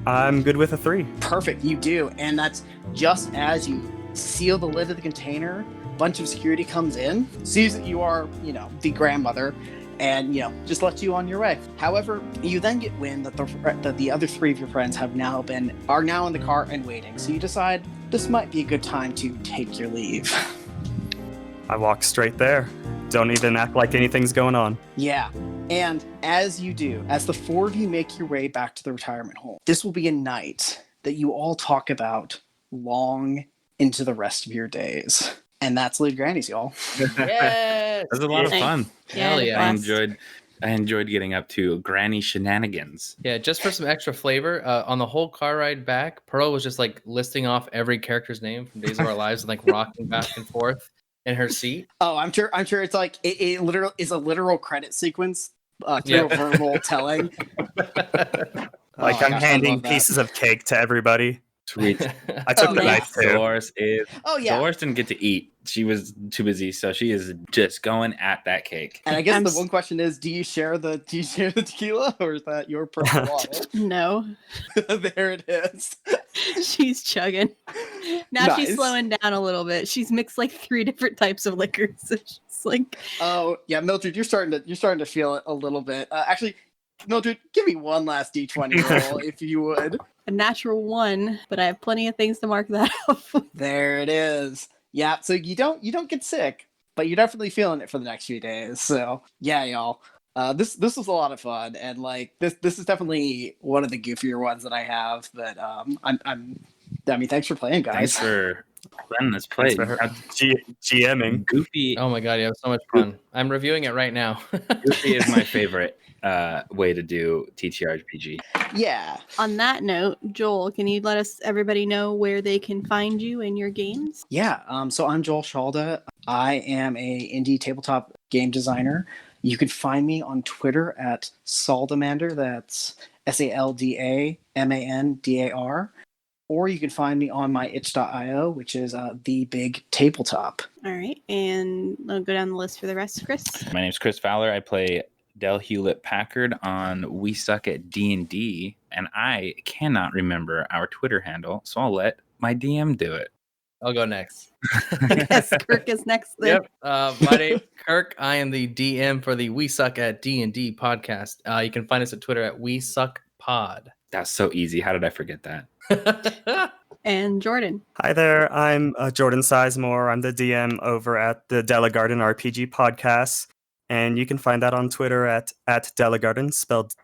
Speaker 5: I'm good with a 3.
Speaker 6: Perfect, you do. And that's just as you seal the lid of the container, a bunch of security comes in, sees that you are, the grandmother, and just lets you on your way. However, you then get wind that the other 3 of your friends are now in the car and waiting. So you decide this might be a good time to take your leave.
Speaker 5: I walk straight there. Don't even act like anything's going on.
Speaker 6: Yeah, and as you do, as the 4 of you make your way back to the retirement home, this will be a night that you all talk about long into the rest of your days. And that's Lewd Grannies, y'all.
Speaker 3: Yes!
Speaker 2: It was a lot of fun.
Speaker 3: Hell yeah.
Speaker 2: I enjoyed getting up to granny shenanigans.
Speaker 3: Yeah, just for some extra flavor, on the whole car ride back, Pearl was just like listing off every character's name from Days of Our Lives and like rocking back and forth in her seat.
Speaker 6: Oh, I'm sure it's like it literally is a literal credit sequence through a verbal telling.
Speaker 5: Like I'm handing pieces of cake to everybody.
Speaker 2: Sweet.
Speaker 5: I took the knife too.
Speaker 2: Dolores didn't get to eat. She was too busy, so she is just going at that cake.
Speaker 6: And I guess the one question is, do you share the tequila, or is that your personal bottle?
Speaker 1: No.
Speaker 6: There it is.
Speaker 1: She's chugging. Now
Speaker 6: Nice.
Speaker 1: She's slowing down a little bit. She's mixed like 3 different types of liquors. So she's like,
Speaker 6: Oh yeah, Mildred, you're starting to feel it a little bit. Actually, Mildred, give me one last d20 roll if you would.
Speaker 1: a natural 1, but I have plenty of things to mark that off.
Speaker 6: There it is. Yeah, so you don't get sick, but you're definitely feeling it for the next few days. So yeah, y'all. This was a lot of fun, and like this is definitely one of the goofier ones that I have. But thanks for playing, guys.
Speaker 2: Thanks for letting us play.
Speaker 5: GMing.
Speaker 2: Goofy.
Speaker 3: Oh my god, you have so much fun. I'm reviewing it right now.
Speaker 2: Goofy is my favorite way to do TTRPG.
Speaker 6: Yeah.
Speaker 1: On that note, Joel, can you let everybody know where they can find you in your games?
Speaker 6: Yeah. So I'm Joel Salda. I am a indie tabletop game designer. You can find me on Twitter at Saldamander. That's SALDAMANDAR. Or you can find me on my itch.io, which is the big tabletop.
Speaker 1: All right, and I'll go down the list for the rest, Chris.
Speaker 2: My name's Chris Fowler. I play Del Hewlett Packard on We Suck at D&D, and I cannot remember our Twitter handle, so I'll let my DM do it.
Speaker 3: I'll go next.
Speaker 1: I guess Kirk is next then.
Speaker 3: Yep. My name Kirk. I am the DM for the We Suck at D&D podcast. You can find us at Twitter at We Suck Pod.
Speaker 2: That's so easy. How did I forget that?
Speaker 1: And Jordan.
Speaker 5: Hi there, I'm Jordan Sizemore. I'm the DM over at the Della Garden RPG podcast. And you can find that on Twitter at Delagarden, spelled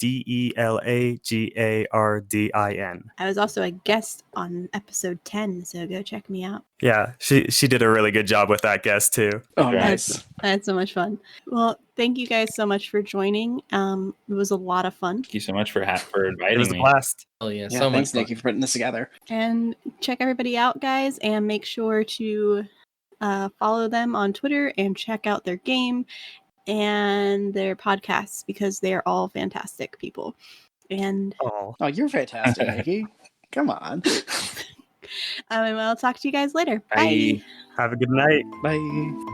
Speaker 5: DELAGARDIN.
Speaker 1: I was also a guest on episode 10, so go check me out.
Speaker 5: Yeah, she did a really good job with that guest too.
Speaker 6: Oh,
Speaker 2: Right.
Speaker 6: nice.
Speaker 1: I had so much fun. Well, thank you guys so much for joining. It was a lot of fun.
Speaker 2: Thank you so much for
Speaker 5: It
Speaker 2: inviting
Speaker 5: was a
Speaker 2: me.
Speaker 5: blast.
Speaker 3: Oh yeah,
Speaker 6: Yeah,
Speaker 3: so
Speaker 6: thanks,
Speaker 3: much
Speaker 6: Nikki, for putting this together.
Speaker 1: And check everybody out, guys, and make sure to follow them on Twitter and check out their game and their podcasts because they are all fantastic people. And
Speaker 5: Oh,
Speaker 6: Oh, you're fantastic, Nikki. Come on.
Speaker 1: I'll talk to you guys later.
Speaker 2: Bye.
Speaker 1: Bye.
Speaker 5: have a good night.
Speaker 6: Bye.